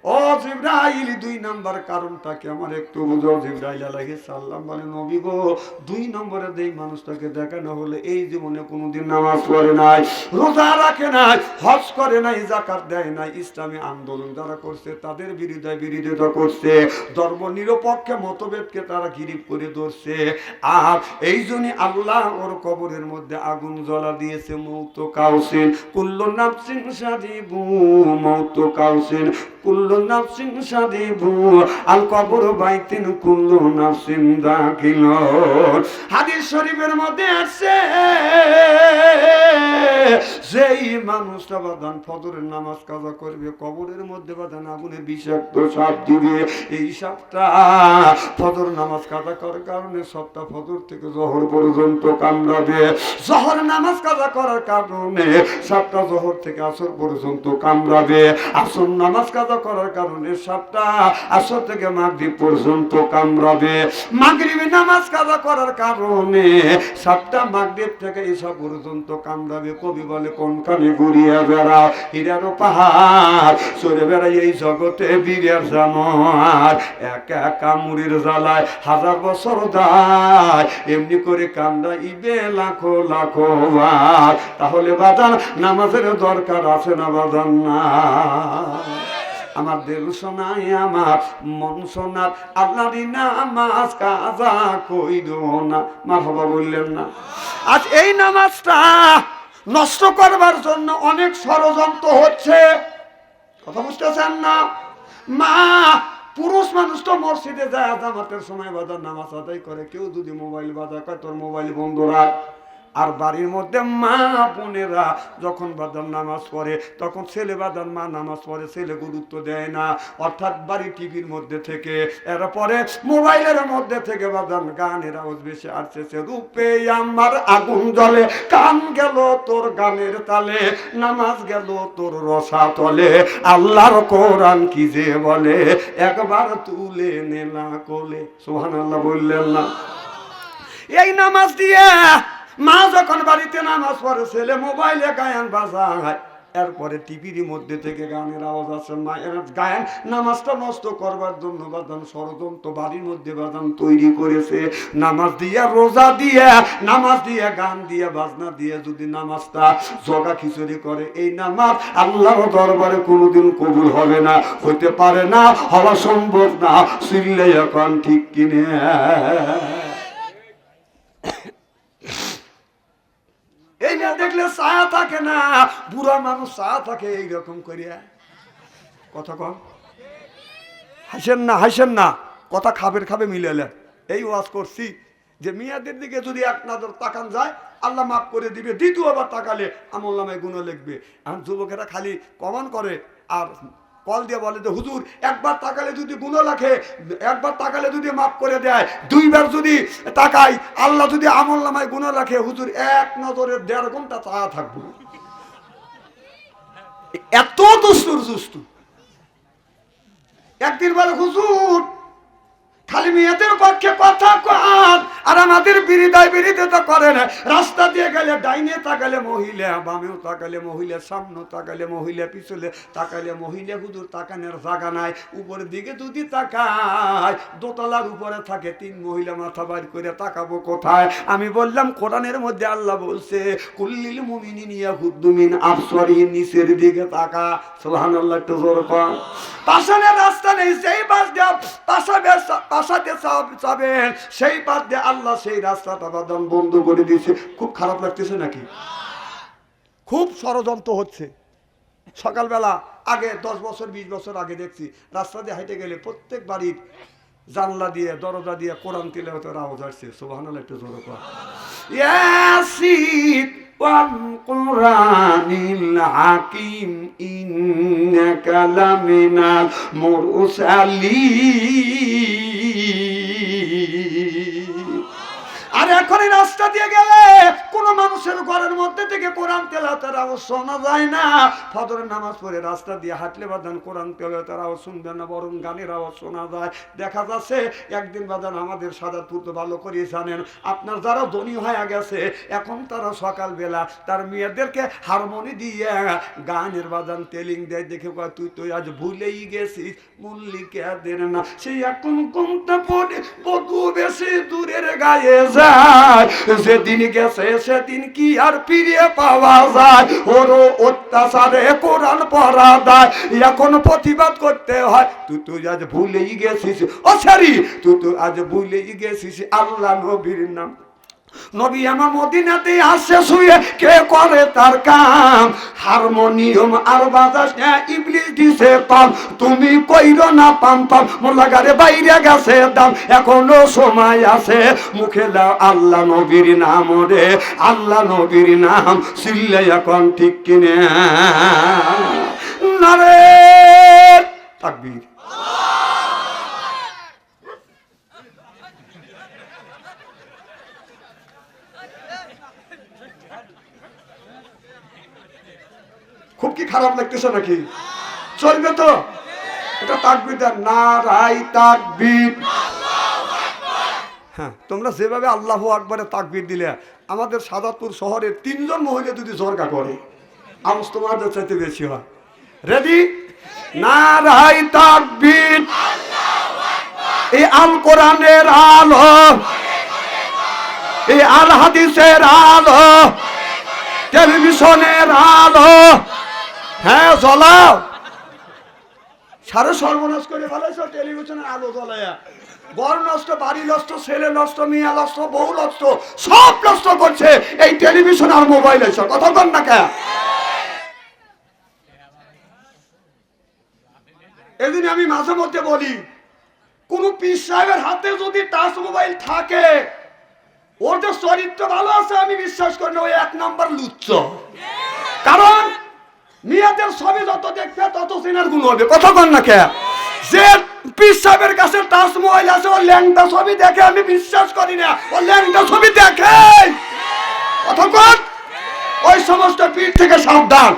ও জিবরাইল 2 নাম্বার কারণটা কি আমার একটু বুঝাও। জিবরাইল আলাইহিস সালাম বলে নবী গো 2 নম্বরে যেই মানুষটাকে দেখানো হলো এই জীবনে কোনোদিন নামাজ পড়ে নাই, রোজা রাখে নাই, হজ করে নাই, যাকাত দেয় নাই, ইসলামী আন্দোলন যারা করছে তাদের বিরোধিতা করছে, ধর্ম নিরপেক্ষ মতভেদকে তারা গিরিফ করে ধরছে। আর এই জন্য আল্লাহ ওর কবরের মধ্যে আগুন জ্বলা দিয়েছে। মৌত কাউসিন কুল্লু নাফসিন সাদিবু, মৌত কাউসিন কুল্লু নাফসিন সাদিবু আল কবর বাইতিন কুল্লু নাফসিন দাখিলুন। হাদিস শরীফের মধ্যে আছে যেই মানুষটা বাদান ফজরের নামাজ কাজা করবে কবরের মধ্যে বাদান আগুনের বিষাক্ত সাপ দিবে। এই সাপটা ফজর নামাজ কাজা করার কারণে সপ্তাহ ফজর থেকে জোহর পর্যন্ত কামড়াবে, জোহর নামাজ কাজা করার কারণে সাপটা জোহর থেকে আসর পর্যন্ত কামড়াবে, আসর নামাজ কাজা করার কারণে সাপটা আসর থেকে মাগরিব পর্যন্ত কামড়াবে, মাগরিবে নামাজ কাজা করার কারণে সাপটা মাগরিব থেকে ঈশা পর্যন্ত কামড়াবে। কবি বলে কোনখানে ঘুরিয়া বেড়াও হীরারও পাহাড়, চড়ে বেড়াই এই জগতে বীরের জানোয়ার, একা একা মুড়ির জ্বালায় 1000 বছর দায়, এমনি করে কামড়াইবে লাখো লাখো বার। তাহলে বাজান নামাজের দরকার আছে না বাজান না? আমার দিল শোনায় আমার মন শোনার আল্লাহরই নামাজ কাজা কইর না। মারহাবা বললেন না? আজ এই নামাজটা নষ্ট করবার জন্য অনেক ষড়যন্ত্র হচ্ছে, কথা বুঝতেছেন না? মা পুরুষ মানুষ তো মসজিদে যায় জামাতের সময় বাজার নামাজ আদায় করে, কেউ যদি মোবাইল বাজায় কয় তোর মোবাইল বন্ধ রাখ। আর বাড়ির মধ্যে মা বোনেরা যখন বাদান নামাজ পড়ে তখন ছেলে বাদান মা নামাজ পড়ে, ছেলে গুরুত্ব দেয় না, অর্থাৎ বাড়ি টিভির মধ্যে থেকে এরা পরে মোবাইলের মধ্যে থেকে বাদান গানের আওয়াজ বেশি আসছে। রূপে আমার আগুন জ্বলে, কান গেল তোর গানের তালে, নামাজ গেল তোর রসা তলে, আল্লাহর কোরআন কি যে বলে একবার তুলে নেলা কোলে। সুবহানাল্লাহ বললেন না? এই নামাজ দিয়ে মা যখন বাড়িতে নামাজ পড়ে ছেলে মোবাইলে গায়ন বাজায়, এরপরে টিভির মধ্যে থেকে গানের আওয়াজ আছে, মায়ের গায়ন নামাজটা নষ্ট করবার জন্য বাদান ষড়যন্ত্র বাড়ির মধ্যে বাদান তৈরি করেছে। নামাজ দিয়ে রোজা দিয়ে নামাজ দিয়ে গান দিয়ে বাজনা দিয়ে যদি নামাজটা জগা খিচুড়ি করে এই নামাজ আল্লাহর দরবারে কোনোদিন কবুল হবে না, হতে পারে না, হওয়া সম্ভব না। চিল্লে এখন ঠিক কিনে? এই না দেখলে ছায়া থাকে না, বুড়া মানুষ ছায়া থাকে এইরকম করিয়া। কথা কম হাসেন না, কথা খাবে মিলেলে। এই ওয়াজ করছি যে মেয়েদের দিকে যদি এক নজর তাকান যায় আল্লাহ মাফ করে দিবে, দ্বিতীয়বার তাকালে আমল নামায় গুনাহ লিখবে। আর যুবকেরা খালি কমান করে আর কল দিয়ে বলে যে হুজুর একবার তাকালে যদি গুনাহ লেখে, একবার তাকালে যদি মাফ করে দেয়, 2 বার যদি তাকাই আল্লাহ যদি আমল নামায় গুনাহ লেখে, হুজুর এক নজরে 1.5 ঘন্টা চায়া থাকবো। এত দুষ্টুর দুষ্টু। একদিন বলে হুজুর খালি মেয়েদের পক্ষে কথা কন আর আমাদের বিরোধিতা করেন। রাস্তা দিয়ে গেলে ডাইনে তাকালে মহিলা, বামেও তাকালে মহিলা, সামনে তাকালে মহিলা, পিছলে তাকালে মহিলা। হুজুর তাকানোর জায়গা নাই। উপরের দিকে যদি তাকায় দোতলার উপরে থাকে 3 মহিলা, মাথা বাইর করে তাকাবো কোথায়? আমি বললাম কোরআনের মধ্যে আল্লাহ বলছে কুল্লিল মুমিনিনা ইয়াগুদ্দু মিন আবসারিহিম, নিচের দিকে তাকা। সুবহানাল্লাহ, একটু জোর কর। পাশানে রাস্তা নেই, সেই পাশ দিয়ে পাশাতে যাবেন, সেই পাশ দিয়ে আল্লাহ সেই রাস্তাটা বাদাম বন্ধ করে দিয়েছে। খুব খারাপ লাগতেছে নাকি? খুব ষড়যন্ত্র হচ্ছে। সকালবেলা আগে 10 বছর 20 বছর আগে দেখছি রাস্তা দিয়ে হাইটে গেলে প্রত্যেক বাড়ির জানলা দিয়ে দরজা দিয়ে কোরআন তিলাওয়াতের আওয়াজ আসছে। সুবহানাল্লাহ, একটু জোরে কর। ইয়াসিন ওয়াল কুরআনিল হাকিম ইন্নাকা লামিনাল মুরসালিন। আর এখন এই রাস্তা দিয়ে গেলে কোন মানুষের ঘরের মধ্যে থেকে কোরআন তেলাওয়াতের আওয়াজ শোনা যায় না। ফজরের নামাজ পড়ে রাস্তা দিয়ে হাঁটলে বাদান কোরআন তেলাওয়াতের আওয়াজ শুনবেন না, বরং গানের আওয়াজ শোনা যায়। দেখা যাচ্ছে একদিন বাদান আমাদের সাদাতপুর তো ভালো করে জানেন, আপনার যারা ধনী হয়ে গেছে এখন তারা সকালবেলা তার মেয়েদেরকে হারমোনি দিয়ে গানের বাদান তেলিং দেয়। দেখে কয় তুই তো আজ ভুলেই গেছিস মল্লিকাদের না, সেই এখন কোনটা পড়ে বধু বেশি দূরের গায়ে যায়। যেদিন গেছে সেদিন কি আর ফিরে পাওয়া যায়? ওরও অত্যাচারে কোরআন পড়া দেয়, এখন প্রতিবাদ করতে হয়। তুই আজ ভুলেই গেছিস, ও সরি তুই আজ ভুলেই গেছিস আল্লাহ নবীর নাম। নবী আমার মদিনাতে আসে শুয়ে, কে করে তার কাম? হারমোনিয়াম আর বাজাস না, ইবলিস দিছে পাম। তুমি কইরো না পাম পাম, মোল্লাগারে বাইরে গেছে দাম। এখনো সময় আছে, মুখে লাও আল্লাহ নবীর নাম রে, আল্লাহ নবীর নাম। সিল্লে এখন ঠিক কিনে নারে তাকবীর। খুব কি খারাপ লাগতেছে নাকি? চলবে তো? এটা তাকবীর দেন, নারাই তাকবীর। হ্যাঁ, তোমরা যেভাবে আল্লাহু আকবারে তাকবীর দিলে আমাদের সাদাতপুর শহরের 3 জন মহিলা যদি জরকা করে আওয়াজ তোমাদের চাইতে বেশি হয়। রেডি? নারাই তাকবীর। এই আল কোরআনের আলো, এই আল হাদিসের আলো, টেলিভিশনের আলো, হ্যাঁ জ্বলাও। সারা সর্বনাশ করে ফেলেছো টেলিভিশনের আলো জ্বলাইয়া। ঘর নষ্ট, বাড়ি নষ্ট, ছেলে নষ্ট, মেয়ে নষ্ট, বউ নষ্ট, সব নষ্ট করছে এই টেলিভিশন আর মোবাইল এসে। কথা বল না কে? এদিন আমি মাঝে মধ্যে বলি, কোন পীর সাহেবের হাতে যদি টাচ মোবাইল থাকে, ওর যে চরিত্র ভালো আছে আমি বিশ্বাস করি না, ওই 1 নম্বর লুচ্চ। কারণ মেয়েদের ছবি যত দেখবে তত চেনার গুণ হবে। কথা বল না কে? যে পীর সাহেবের কাছে টাচ মোবাইল আছে, ও ল্যাংটা ছবি দেখে আমি বিশ্বাস করি না, ও ল্যাংটা ছবি দেখে। কথা বল। ওই সমস্ত পীর থেকে সাবধান।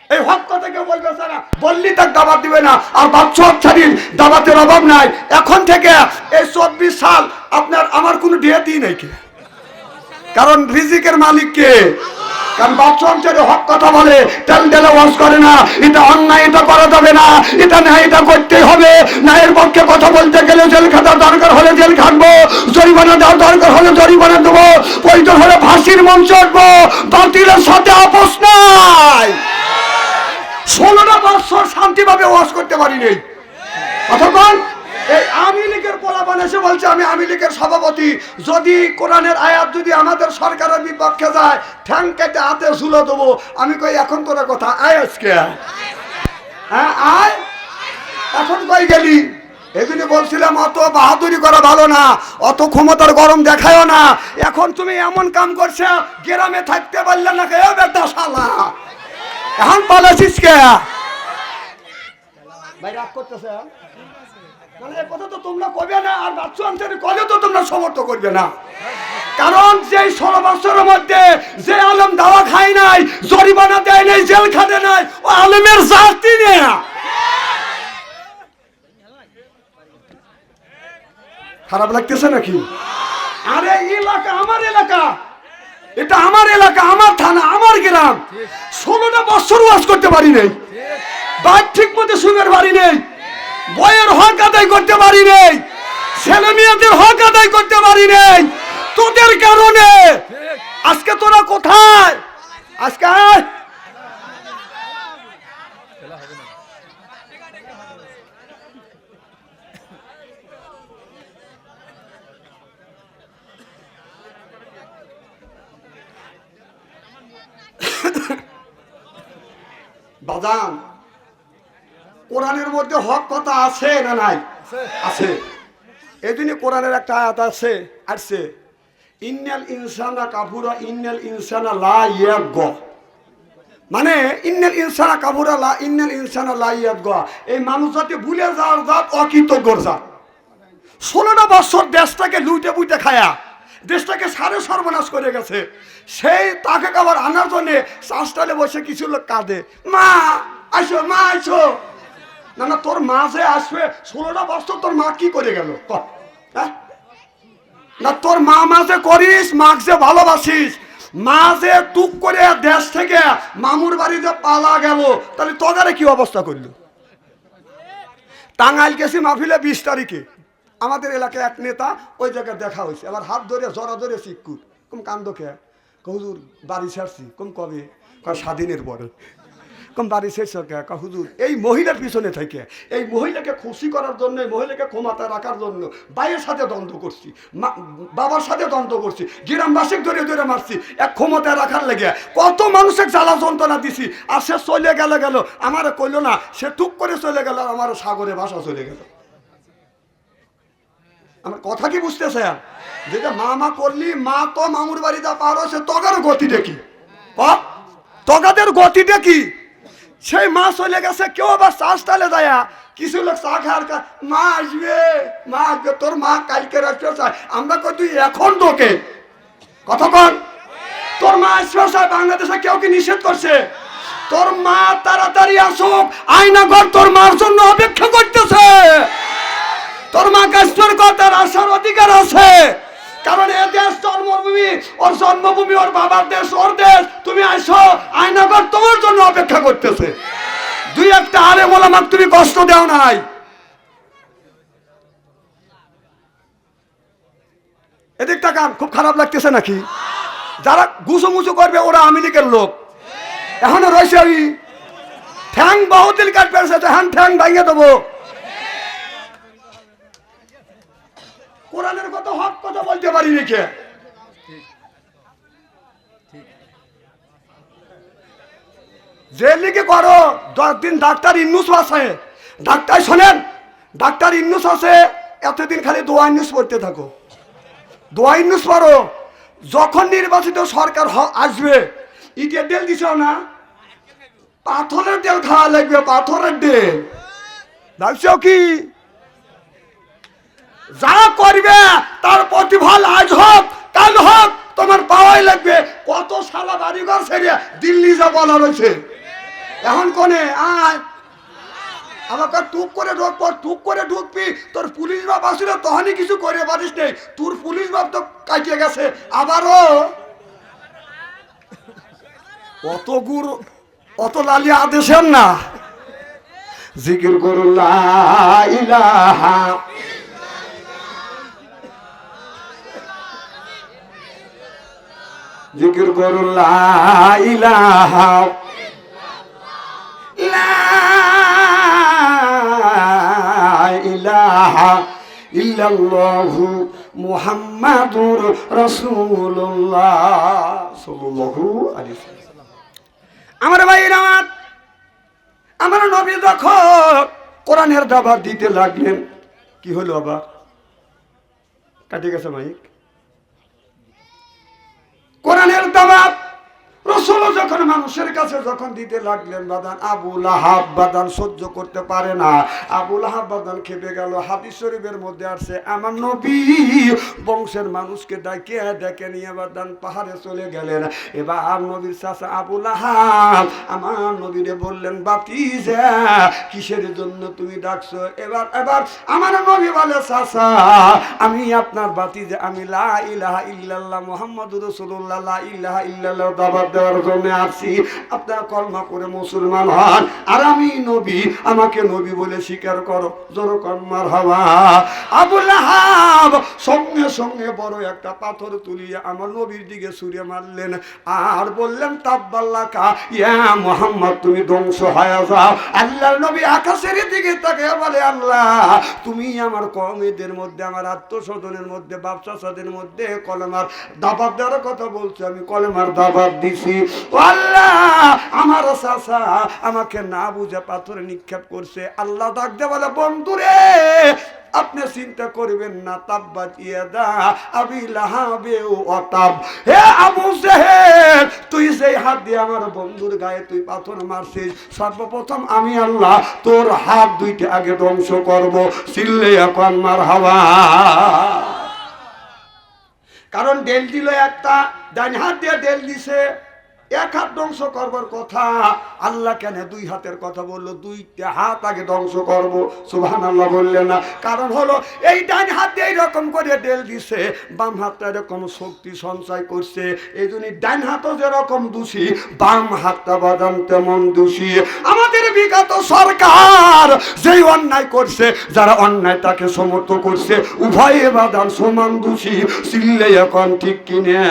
এই হক কথা কেউ বলবে না, বললি তার দাবাত দিবে না। আর বাচ্চা ছাড়িয়ে দাবাতের অভাব নাই। এখন থেকে এই 24 সাল আপনার আমার কোনো ডিএটি নেই কে, কারণ রিজিকের মালিক কে? কারণ বাচ্চা অঞ্চলে হক কথা বলে, টেল ওয়াজ করে না। এটা অন্যায়, এটা করা যাবে না, এটা না, এটা করতে হবে না। এর পক্ষে কথা বলতে গেলে জেল খাটার দরকার হলে জেল খাটবো, জরিমানা দেওয়ার দরকার হলে জরিমানা দেবো, প্রয়োজন হলে ফাঁসির মঞ্চে উঠবো। বাতিলের সাথে আপোষ নাই। 16টা বছর শান্তিভাবে ওয়াজ করতে পারিনি। কথা বল। এই আওয়ামী লীগের পোলাপান এসে বলছে আমি আওয়ামী লীগের সভাপতি, যদি কোরআনের আয়াত যদি আমাদের সরকারের বিপক্ষে যায় ঠ্যাং কেটে হাতে ঝুলে দেবো। আমি কই এখন তোরা কথা আয় আজকে, হ্যাঁ আয়, এখন কই গেলি? এজন্য বলছিলাম অত বাহাদুরি করা ভালো না, অত ক্ষমতার গরম দেখায়ও না। এখন তুমি এমন কাম করছো, গ্রামে থাকতে পারলে না কে বেটা শালা, এখন পালাছিস কে? ভাই রাগ করতেছে কথা তো তোমরা কবে না, আর বাচ্চা অঞ্চলে কবে তো তোমরা সমর্থ করবে না। কারণ যে 16 বছরের মধ্যে যে আলেম দাওয়া খায় নাই, জরিমানা দেয় নাই, জেল খাটে নাই, ও আলেমের জাতি না। খারাপ লাগতেছে নাকি? আরে এলাকা আমার এলাকা, এটা আমার এলাকা, আমার থানা, আমার গ্রাম। 16টা বছর ওয়াজ করতে পারি নাই, বাইক ঠিক মতো শুনের পারি নেই, বইয়ের হক আদায় করতে পারি নেই, ছেলে মেয়েদের হক আদায় করতে পারি নেই তোদের কারণে। আজকে তোরা কোথায়? আজকে বাজান, কোরআনের মধ্যে হক কথা আছে না নাই? আছে। এই জন্য কোরআনের একটা আয়াত আছে, আসছে ইন্নাল ইনসানা কাফুরা ইন্নাল ইনসানা লা ইয়াগ, মানে ইন্নাল ইনসানা কাফুরা লা ইন্নাল ইনসানা লা ইয়াগ, এই মানুষ জাতি ভুলে যাওয়ার জাত, অকৃতজ্ঞর জাত। 16টা বছর দেশটাকে লুটে বুটে খায়া দেশটাকে সারে সর্বনাশ করে গেছে। সেই তাকে আবার আনার জন্য চাষটালে বসে কিছু লোক কাঁদে, মা আসো, মা আসো। না না, তোর মা যে আসবে, 16টা বছর তোর মা কি করে গেল? না, তোর মা মা যে করিস, মাকে যে ভালোবাসিস, মা যে টুক করে দেশ থেকে মামুর বাড়িতে পালা গেল, তাহলে তোদের কি অবস্থা করলো? টাঙ্গাইল গেছি মাহফিলে 20 তারিখে, আমাদের এলাকায় এক নেতা ওই জায়গায় দেখা হয়েছে, আমার হাত ধরে জড়া ধরে চিকুর, কম কান্দ কে, হুজুর বাড়ি ছাড়ছি, কম কবে, স্বাধীনের পরে, কম বাড়ি ছেড়ছ কে, হুজুর এই মহিলার পিছনে থেকে, এই মহিলাকে খুশি করার জন্য, এই মহিলাকে ক্ষমতা রাখার জন্য ভাইয়ের সাথে দ্বন্দ্ব করছি, বাবার সাথে দ্বন্দ্ব করছি, গ্রামবাসী ধরে ধরে মারছি এক ক্ষমতা রাখার লেগে, কত মানুষের জ্বালা যন্ত্রণা দিছি। আর সে চলে গেল, আমার কইল না, সে টুক করে চলে গেল, আমার সাগরে ভাষা চলে গেল। আমার কথা কি বুঝতেছেন? যেটা মা মা করলি, মা তো মামুর বাড়িতে পারো, সে তগার গতিটা কি, তগাদের গতিটা কি? সেই মা চলে গেছে, কেউ আবার চাষ টালে যায়, কিছু লোক চা খাওয়ার, মা আসবে, মা আসবে, তোর মা কালকে আসবে চায়, আমরা কই তুই এখন ঢোকে কতক্ষণ, তোর মা আসবে চায়, বাংলাদেশে কেউ কি নিষেধ করছে? তোর মা তাড়াতাড়ি আসুক, আয়নাঘর তোর মার জন্য অপেক্ষা করতেছে। তোর মা কাস্টর কথার আসার অধিকার আছে, কারণ এ দেশ জন্মভূমি, ওর জন্মভূমি, ওর বাবার দেশ, ওর দেশ। তুমি আসো, আয়নাঘর তোমার জন্য অপেক্ষা করতেছে। দুই একটা আলেম ওলামাকে তুমি কষ্ট দাও নাই। এদিক তাকান, খুব খারাপ লাগতেছে নাকি? যারা গুছু মুছু করবে ওরা আওয়ামী লীগের লোক, এখনো রয়েছে ওই ঠ্যাং বহুদিন কাটবে, হ্যান ঠ্যাং ভাঙিয়ে দেবো। কোরআনের কথা হক কথা বলতে পারি রেখে, যে লিখে করো 10 দিন। ডাক্তার ইন্নুস আছে, ডাক্তার শোনেন, ডাক্তার ইন্নুস আছে, এতদিন খালি দোয়া ইন্নুস পড়তে থাকো, দোয়া ইন্নুস পড়ো। যখন নির্বাচিত সরকার আসবে, ইটের ডেল দিছ না, পাথরের ডেল খাওয়া লাগবে, পাথরের ডেল। ভাবছো কি যা করবে তার প্রতিফল আজ হোক কাল হোক তোমার পাওয়াই লাগবে। কত সালা বাড়িঘর ছেড়ে দিল্লি যা বলা রয়েছে, এখন কোনে আয় আমাকে টুক করে ঢুকবো, টুক করে ঢুকবি, তোর পুলিশ বাপ আসলে তখনই কিছু করে পারিস নেই, তোর পুলিশ বাপ তো কাটিয়ে গেছে। আবারও অত গুরু, অত লালি আদেশের না, জিকির করুন লা ইলাহা, জিকির করুন লা ইলাহা, লা ইলাহা ইল্লাল্লাহু মুহাম্মাদুর রাসূলুল্লাহ সাল্লাল্লাহু আলাইহি ওয়াসাল্লাম। আমার ভাইরা, আমার নবী যখন কোরআনের দাওয়াত দিতে লাগলেন, কি হলো আবার? কাটে গেছে মাইক। কোরআনের দাওয়াত রাসূল এগুলো যখন মানুষের কাছে যখন দিতে লাগলেন বাদান, আবু লাহাব বাদান সহ্য করতে পারে না। আবু লাহাব বাদান খেপে গেল। হাদিস শরীফের মধ্যে আসছে, আমার নবী বংশের মানুষকে ডেকে নিয়ে বাদান পাহাড়ে চলে গেলেন। এবার নবীর চাচা আবু লাহাব আমার নবীরে বললেন, বাতিজা কিসের জন্য তুমি ডাকছো? এবার আমার নবী বলে, চাচা আমি আপনার বাতিজা, আমি লা ইলাহা ইল্লাল্লাহ মুহাম্মাদুর রাসূলুল্লাহ লা ইলাহা ইল্লাল্লাহ দাওয়াত দেওয়ার জন্য আসছি। আপনারা কলমা করে মুসলমান হন, আর আমি নবী, আমাকে নবী বলে স্বীকার করো। জোরে কর মারহাবা। আবু লাহাব সঙ্গে সঙ্গে বড় একটা পাথর তুলিয়ে আমার নবীর দিকে ছুঁড়ে মারলেন আর বললেন, তাব্বাল্লাকা ইয়া মুহাম্মদ, তুমি ধ্বংস হয়ে যাও। আল্লাহর নবী আকাশের দিকে তাকিয়ে বলে, আল্লাহ তুমি আমার কওমেদের মধ্যে, আমার আত্মস্বজনের মধ্যে, বাপ চাচাদের মধ্যে কলেমার দাবাত দেওয়ার কথা বলছে, আমি কলেমার দাবাত দিছি। ও আল্লাহ, আমার চাচা আমাকে না বুঝে পাথরে নিক্ষেপ করছে। আল্লাহ ডাক দিয়ে বলে, বন্ধুরে আপনি চিন্তা করবেন না, তাব্বাত ইয়াদা আবি লাহাবে ওয়া তাব। হে আবু জেহেল, তুই যেই হাত দিয়ে আমার বন্ধুর গায়ে তুই পাথর মারছিস, সর্বপ্রথম আমি আল্লাহ তোর হাত দুইটা আগে ধ্বংস করব। চিল্লে এখন মারহাবা। কারণ ডেল দিল একটা, ডান হাত দিয়ে ডেল দিছে, এক হাত ধ্বংস করবার কথা। আল্লাহ কেন দুই হাতের কথা বললো? দুইটা হাত আগে ধ্বংস করব। সুবহানাল্লাহ বললেন না? কারণ হলো এই ডান হাত দিয়ে এরকম করে ডেল দিছে, বাম হাতটা এরকম শক্তি সঞ্চয় করছে। এই জন্য ডান হাতও যেরকম দোষী, বাম হাতটা বাদাম তেমন দোষী। আমাদের বিগত সরকার যেই অন্যায় করছে, যারা অন্যায় তাকে সমর্থন করছে, উভয়ে বাদাম সমান দোষী। চিল্লে এখন ঠিক কিনা?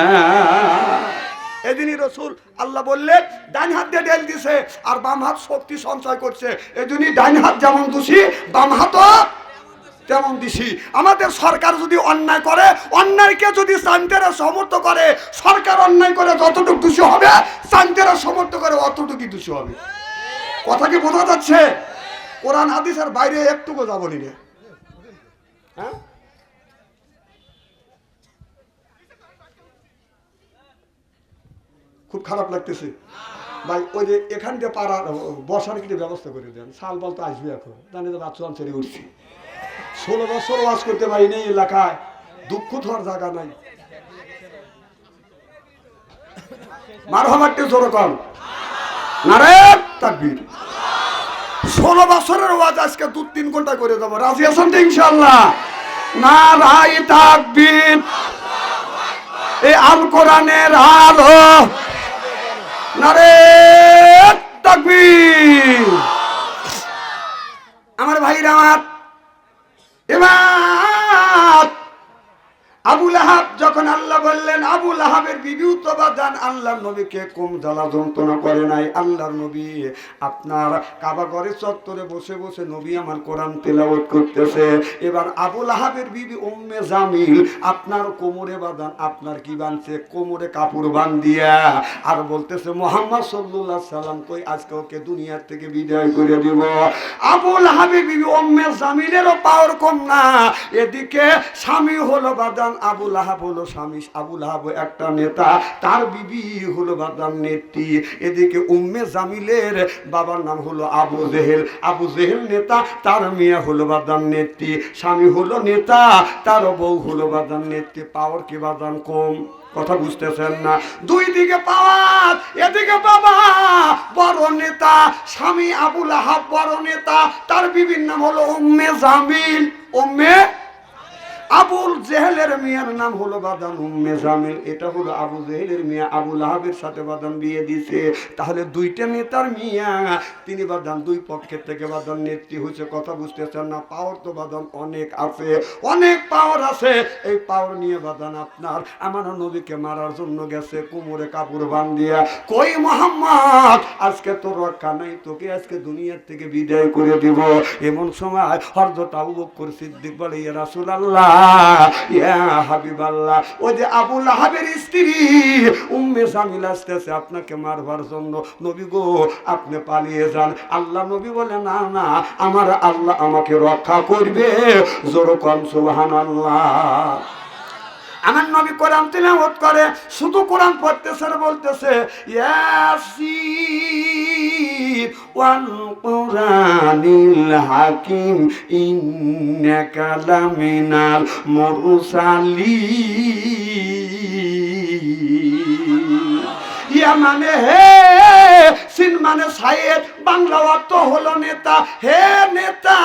এদিনই রসুল আল্লাহ বললেন, ডান হাত দিয়ে ডেল দিছে আর বাম হাত শক্তি সঞ্চয় করছে। এজন্যই ডান হাত যেমন দোষী, বাম হাতও তেমন দোষী। আমাদের সরকার যদি অন্যায় করে, অন্যায়কে যদি শান্তিরা সমর্থন করে, সরকার অন্যায় করে যতটুকু দোষী হবে, শান্তিরা সমর্থন করে অতটুকুই দোষী হবে। কথা কি বোঝা যাচ্ছে? কোরআন হাদিসের বাইরে একটুকু যাবো নি রে। হ্যাঁ, খুব খারাপ লাগতেছে ভাই। ওই যে এখান থেকে পাড়ার বসার কিছু ব্যবস্থা করে দেন। সাল বল তো আসবে এখন, জানি তো বাচ্চা ছেড়ে উঠছি। 16 বছর ওয়াজ করতে পারি নেই এলাকায়, দুঃখ ধর জায়গা নাই। মারহাবাটি জোর কর, নারে তাকবীর। 16 বছরের ওয়াজ আজকে 2-3 ঘন্টা করে যাবো। রাজি আছেন তো ইনশাআল্লাহ? নারায়ে তাকবীর। এই আল কোরআনের আলো, নারে তাকবীর। আমার ভাইরা আমার, এবার আবু লাহাব যখন আল্লাহ বললেন, আবু লাহাবের বিবি উতবা জান আল্লাহর নবীকে কম জ্বালা যন্ত্রণা করে নাই। আল্লাহর নবী আপনার কাবা ঘরে চত্বরে বসে বসে নবী আমার কোরআন তেলাওয়াত করতেছে। এবার আবু লাহাবের বিবি উম্মে জামিল আপনার কোমরে বাঁধান, আপনার কি বাঁধছে? কোমরে কাপড় বান্ধিয়া, আর বলতেছে মুহাম্মদ সাল্লাল্লাহু আলাইহি সাল্লাম কই, আজকে ওকে দুনিয়ার থেকে বিদায় করে দিব। আবু লাহাবের বিবি উম্মে জামিলেরও পাওয়ার কম না। এদিকে স্বামী হলো বাঁধান আবু লাহাব হলো স্বামী, আবু লাহাব একটা নেতা, তার বিবি হলো বাদাম নেত্রী। এদিকে উম্মে জামিলের বাবার নাম হলো আবু জেহেল, আবু জেহেল নেতা, তার মেয়ে হলো বাদাম নেত্রী। স্বামী হলো নেতা, তার বউ হলো বাদাম নেত্রী। পাওয়ার কি বাদাম কম? কথা বুঝতেছেন না? দুই দিকে পাওয়ার, এদিকে বাবা বড় নেতা, স্বামী আবু লাহাব বড় নেতা, তার বিবির নাম হলো উম্মে জামিল। উম্মে আবুল জেহেলের মেয়ের নাম হলো বাদান উম্মে জামিল। এটা হলো আবু জেহেলের মেয়ে, আবু লাহাবের সাথে বাদান বিয়ে দিছে। তাহলে দুইটা নেতার মেয়ে, তিনি বাদান দুই পক্ষের থেকে বাদান নেত্রী হয়েছে। কথা বুঝতেছেন না? পাওয়ার তো বাদান অনেক আছে, অনেক পাওয়ার আছে। এই পাওয়ার নিয়ে বাদান আপনার আমার নবীকে মারার জন্য গেছে কোমরে কাপড় বান্ধিয়া। কই মুহাম্মদ, আজকে তোর রক্ষা নাই, তোকে আজকে দুনিয়ার থেকে বিদায় করে দিব। এমন সময় হযরত আবু বকর সিদ্দিক বলে, ইয়া রাসূলুল্লাহ, ইয়া হাবিবাল্লাহ, ওই যে আবু লাহাবের স্ত্রী উম্মে জামিল আসতেছে আপনাকে মারবার জন্য। নবী গো, আপনি পালিয়ে যান। আল্লাহ নবী বলে, না না, আমার আল্লাহ আমাকে রক্ষা করবে। জোরে কোন সুবহানাল্লাহ। আমার নবী কোরআন তিলাওয়াত করে, শুধু কোরআন পড়তেছে আর বলতেছে ইয়াসিন ওয়াল কুরআনিল হাকিম ইন্নাকা লামিনাল মুরসালিন। ইয়া মানে হে, সিন মানে সাইয়েদ, বাংলা অর্থ হলো নেতা। হে নেতা,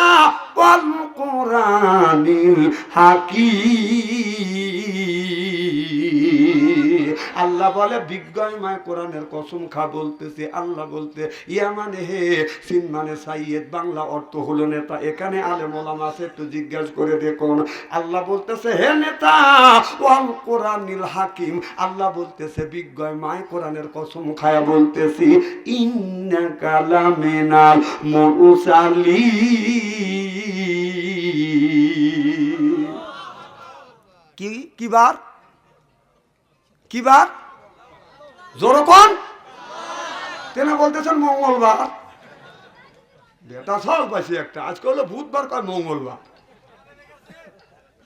ওয়াল কুরআনিল হাকিম। আল্লাহ বলে বিজ্ঞানময় কোরআনের কসম খা বলতেছে। আল্লাহ বলতে ইয়া মানে হে, সিন মানে সাইয়েদ, বাংলা অর্থ হলো নেতা। এখানে আলেম ওলামা আছে, একটু জিজ্ঞাসা করে দেখুন। আল্লাহ বলতেছে হে নেতা, ওয়াল কুরআনিল হাকিম। আল্লাহ বলতেছে বিজ্ঞানময় কোরআনের কসম খায়া বলতেছি ইন্নাকা লামিনাল মুরসালিন। কি বার? কি বার? জোরকন কেন বলতেছেন? মঙ্গলবার। বেটা সব পাইছি একটা, আজকে হলো বুধবার, কয় মঙ্গলবার।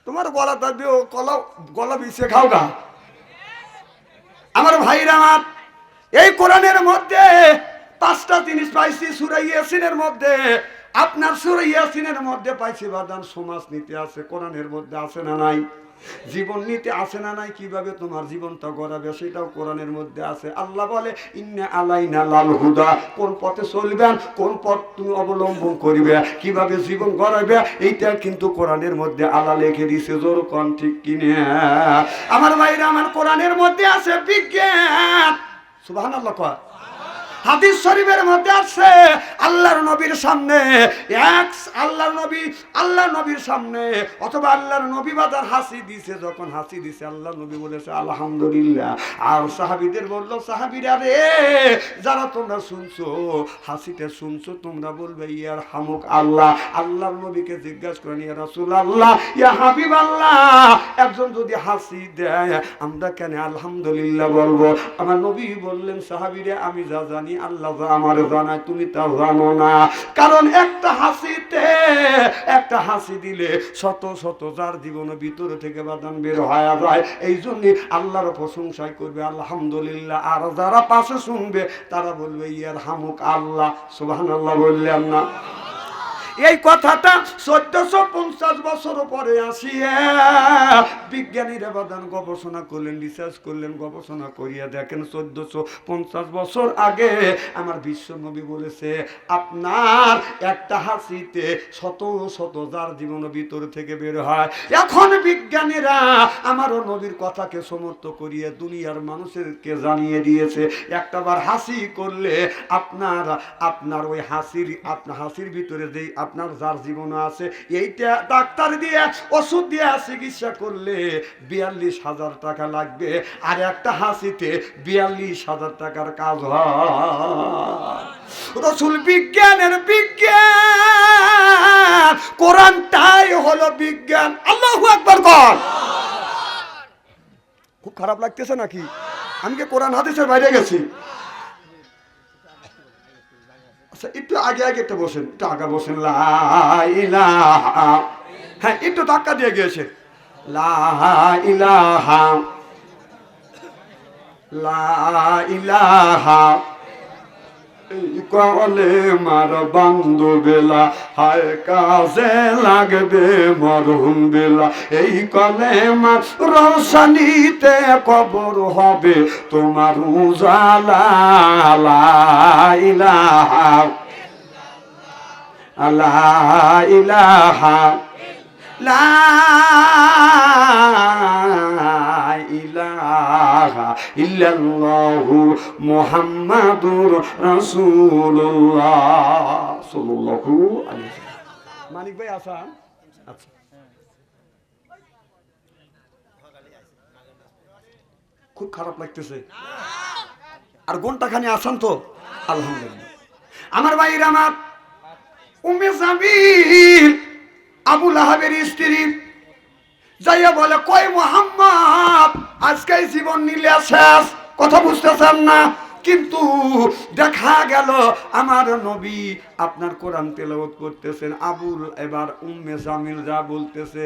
তোমার গলা থাকবে, ও গলা বিষে খাও গা। আমার ভাইরা আমার, এই কোরআনের মধ্যে 5টা জিনিস পাইছি। সূরা ইয়াসিনের মধ্যে, আপনার সূরা ইয়াসিনের মধ্যে পাইছি বাদান সমাজ নীতি আছে, কোরআনের মধ্যে আছে না নাই? জীবন নীতি আছে না নাই? কিভাবে তোমার জীবনটা গড়াবে সেটাও কোরআনের মধ্যে আছে। আল্লাহ বলে ইন্না আলাইনা লাল হুদা, কোন পথে চলবেন, কোন পথ তুমি অবলম্বন করিবে, কিভাবে জীবন গড়াবে, এইটা কিন্তু কোরআনের মধ্যে আল্লাহ লিখে দিয়েছে। জোর কোন ঠিক কিনে আমার ভাইরা আমার, কোরআনের মধ্যে আছে বিজ্ঞান। সুবহানাল্লাহ কয়। হাদিস শরীফের মধ্যে আছে আল্লাহর নবীর সামনে আল্লাহর নবীর সামনে অথবা আল্লাহর নবী বাজার হাসি দিছে, যখন হাসি দিছে আল্লাহ নবী বলেছে আলহামদুলিল্লাহ। আর সাহাবীদের বললো, সাহাবীরা রে, যারা তোমরা শুনছো হাসিটা শুনছো, তোমরা বলবে ইয়ার হামুক আল্লাহ। আল্লাহর নবীকে জিজ্ঞাসা করেন ইয়া রাসূলুল্লাহ, ইয়া হাবিবাল্লাহ, একজন যদি হাসি দেয় আমরা কেন আলহামদুলিল্লাহ বলবো? আমার নবী বললেন, সাহাবীরা আমি যা জানি আল্লাহ আমার জানায়, তুমি তা জানো না। কারণ একটা হাসি দিলে শত শত যার জীবনের ভিতরে থেকে বাদান বের হয়ে যায়। এই জন্য আল্লাহর প্রশংসাই করবে আলহামদুলিল্লাহ, আর যারা পাশে শুনবে তারা বলবে ইয়ার হামুক আল্লাহ। সুবহানাল্লাহ বললেন না? এই কথাটা 1450 বছর পরে আসিয়া বিজ্ঞানীরা বাদান গবেষণা করলেন, রিসার্চ করলেন, গবেষণা করিয়া দেখেন 1450 বছর আগে আমার বিশ্ব নবী বলেছে আপনার একটা হাসিতে শত শত যার জীবনের ভিতর থেকে বের হয়। এখন বিজ্ঞানীরা আমারও নবীর কথাকে সমর্থ করিয়ে দুনিয়ার মানুষেরকে জানিয়ে দিয়েছে একটাবার হাসি করলে আপনার ওই হাসির ভিতরে যেই আপনার যার জীবন আছে, এইটা ডাক্তার দিয়ে ওষুধ দিয়ে চিকিৎসা করলে 42,000 টাকা লাগবে, আর একটা হাসিতে 42,000 টাকার কাজ হয়। রসুল বিজ্ঞানের বিজ্ঞান, কোরআনটাই হলো বিজ্ঞান। আল্লাহু আকবার বল। খুব খারাপ লাগতেছে নাকি? আমি কি কোরআন হাদিসের বাইরে গেছি? একটু আগে একটু বসেন, একটু আগে বসেন। লা ইলাহা, হ্যাঁ একটু ধাক্কা দিয়ে গিয়েছে। লা ইলাহা, লা ইলাহা, এই কলেমার বান্ধবেলা হায় কাজে লাগবে মরহুম বেলা। এই কলেমার রোশনীতে কবর হবে তোমার উজালা। লা ইলাহা, লা ইলাহা, লা ইলাহা ইল্লাল্লাহু মুহাম্মাদুর রাসূলুল্লাহ সাল্লাল্লাহু আলাইহি ওয়াসাল্লাম। মানিক ভাই আসান? আচ্ছা, খুব খারাপ লাগতেছে আর ঘন্টাখানি আসান তো আলহামদুলিল্লাহ। আমার ভাইরা আমার, উম্মে জামিল আবু লাহাবের স্ত্রী যাইয়া বলে কই মুহাম্মদ আজকে জীবন নিলে শেষ। কথা বুঝতেছেন না? কিন্তু দেখা গেল আমার নবী আপনার কোরআন তেলাওয়াত করতেছেন, এবার উম্মে জামিল যা বলতেছে,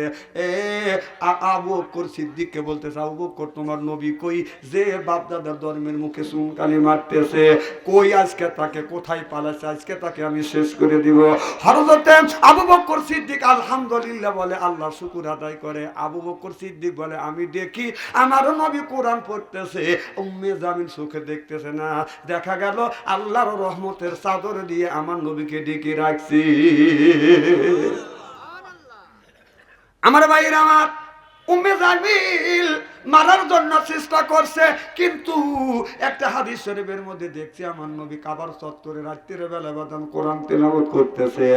আবু বকর সিদ্দিককে বলতেছে, আবু বকর তোমার নবী কই, যে বাপ দাদার ধর্মের মুখে চুনকালি মারতেছে কই, আজকে তাকে কোথায় পালাচ্ছে, আজকে তাকে আমি শেষ করে দিব। হযরতে আবু বকর সিদ্দিক আলহামদুলিল্লাহ বলে, আল্লাহ শুকর আদায় করে। আবু বকর সিদ্দিক বলে, আমি দেখি আমার নবী কোরআন পড়তেছে, উম্মে জামিল চোখে দেখতেছে না। দেখা গেল আল্লাহর রহমতের চাদর দিয়ে আমার নবীকে ডেকে রাখছি। আমার ভাইরা আমার, উম্মে জামিল মারার জন্য চেষ্টা করছে, কিন্তু একটা হাদিস শরীফের মধ্যে দেখছি আমার নবী কাবার চত্বরে রাত্রির বেলা বাদান কোরআন তেলাওয়াত করতেছে।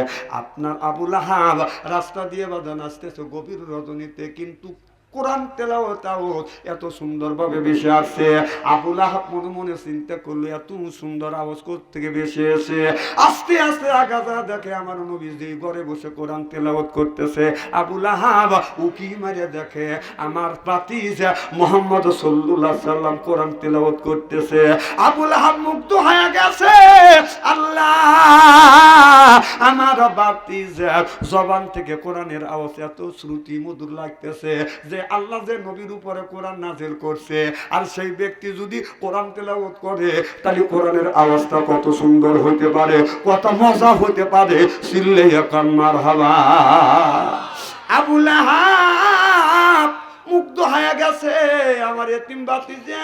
আপনার আবু লাহাব রাস্তা দিয়ে বাদান আসতেছে গভীর রজনীতে, কিন্তু কোরআন তেলাওয়াতও এত সুন্দরভাবে বেশি আসছে। আবু লাহাব মনে মনে চিন্তা করলো, এত সুন্দর আওয়াজ কোত্থেকে বেশি এসে, আস্তে আস্তে আগাজা দেখে আমার নবী যে ঘরে বসে কোরআন তেলাওয়াত করতেছে। আবু লাহাব উকি মারে দেখে আমার ভাতিজা মুহাম্মদ সাল্লাল্লাহু আলাইহি সাল্লাম কোরআন তেলাওয়াত করতেছে। আবু লাহাব মুগ্ধ হয়ে গেছে, আল্লাহ আমার ভাতিজা জবান থেকে কোরআনের আওয়াজ এত শ্রুতি মধুর লাগতেছে যে আল্লাহ যে নবীর উপরে কোরআন নাযিল করছে, আর সেই ব্যক্তি যদি কোরআন তেলাওয়াত করে তাহলে কোরআনের আওয়াজটা কত সুন্দর হতে পারে, কত মজা হতে পারে। চিল্লাইয়া কান মারহাবা। আবু লাহাব মুগ্ধ হয়ে গেছে, আমার এতিম ভাতিজা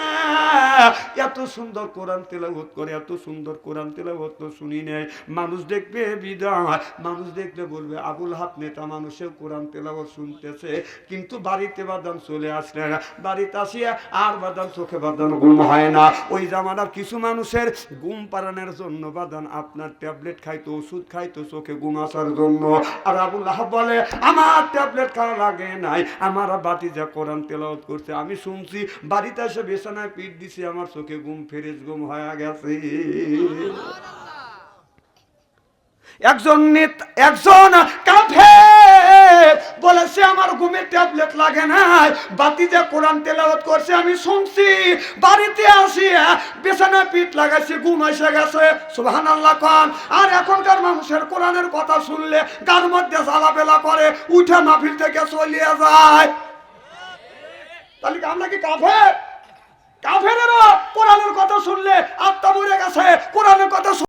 এত সুন্দর কোরআন তেলাওয়াত করে, এত সুন্দর কোরআন তেলাওয়াত তো শুনি নাই। মানুষ দেখবে বিদায়, মানুষ দেখলে বলবে আবু লাহাব নেতা মানুষেও কোরআন তেলাওয়াত শুনতেছে, কিন্তু বাড়িতে বাদান চলে আসলে না, বাড়িতে আসিয়া আর বাদান চোখে বাদান ঘুম হয় না। ওই জামানার কিছু মানুষের ঘুম পাড়ানোর জন্য বাদান আপনার ট্যাবলেট খাইতো, ওষুধ খাইতো চোখে ঘুম আসার জন্য। আর আবু লাহাব বলে, আমার ট্যাবলেট খাওয়া লাগে নাই, আমার ভাতিজা কোরআন তেলাওয়াত করছে, আমি শুনছি, বাড়িতে এসে বিছানায় পিঠ দিছি, আমার চোখে ঘুম ফেরেশ ঘুম হয়ে গেছে। একজন কাফের বলেছে, আমার ঘুমের ট্যাবলেট লাগে নাই, ভাতিজা কোরআন তেলাওয়াত করছে, আমি শুনছি, বাড়িতে আসিয়া বিছানায় পিঠ লাগাইছি, ঘুম এসে গেছে। সুবহানাল্লাহ কোন। আর এখনকার মানুষের কোরআনের কথা শুনলে গার মধ্যে জ্বালাপেলা করে, উঠে মাহফিল থেকে চলে যায়। তাহলে আমরা কি কাফের? কাফেরেরা কোরআনের কথা শুনলে আত্মা মরে গেছে, কোরআনের কথা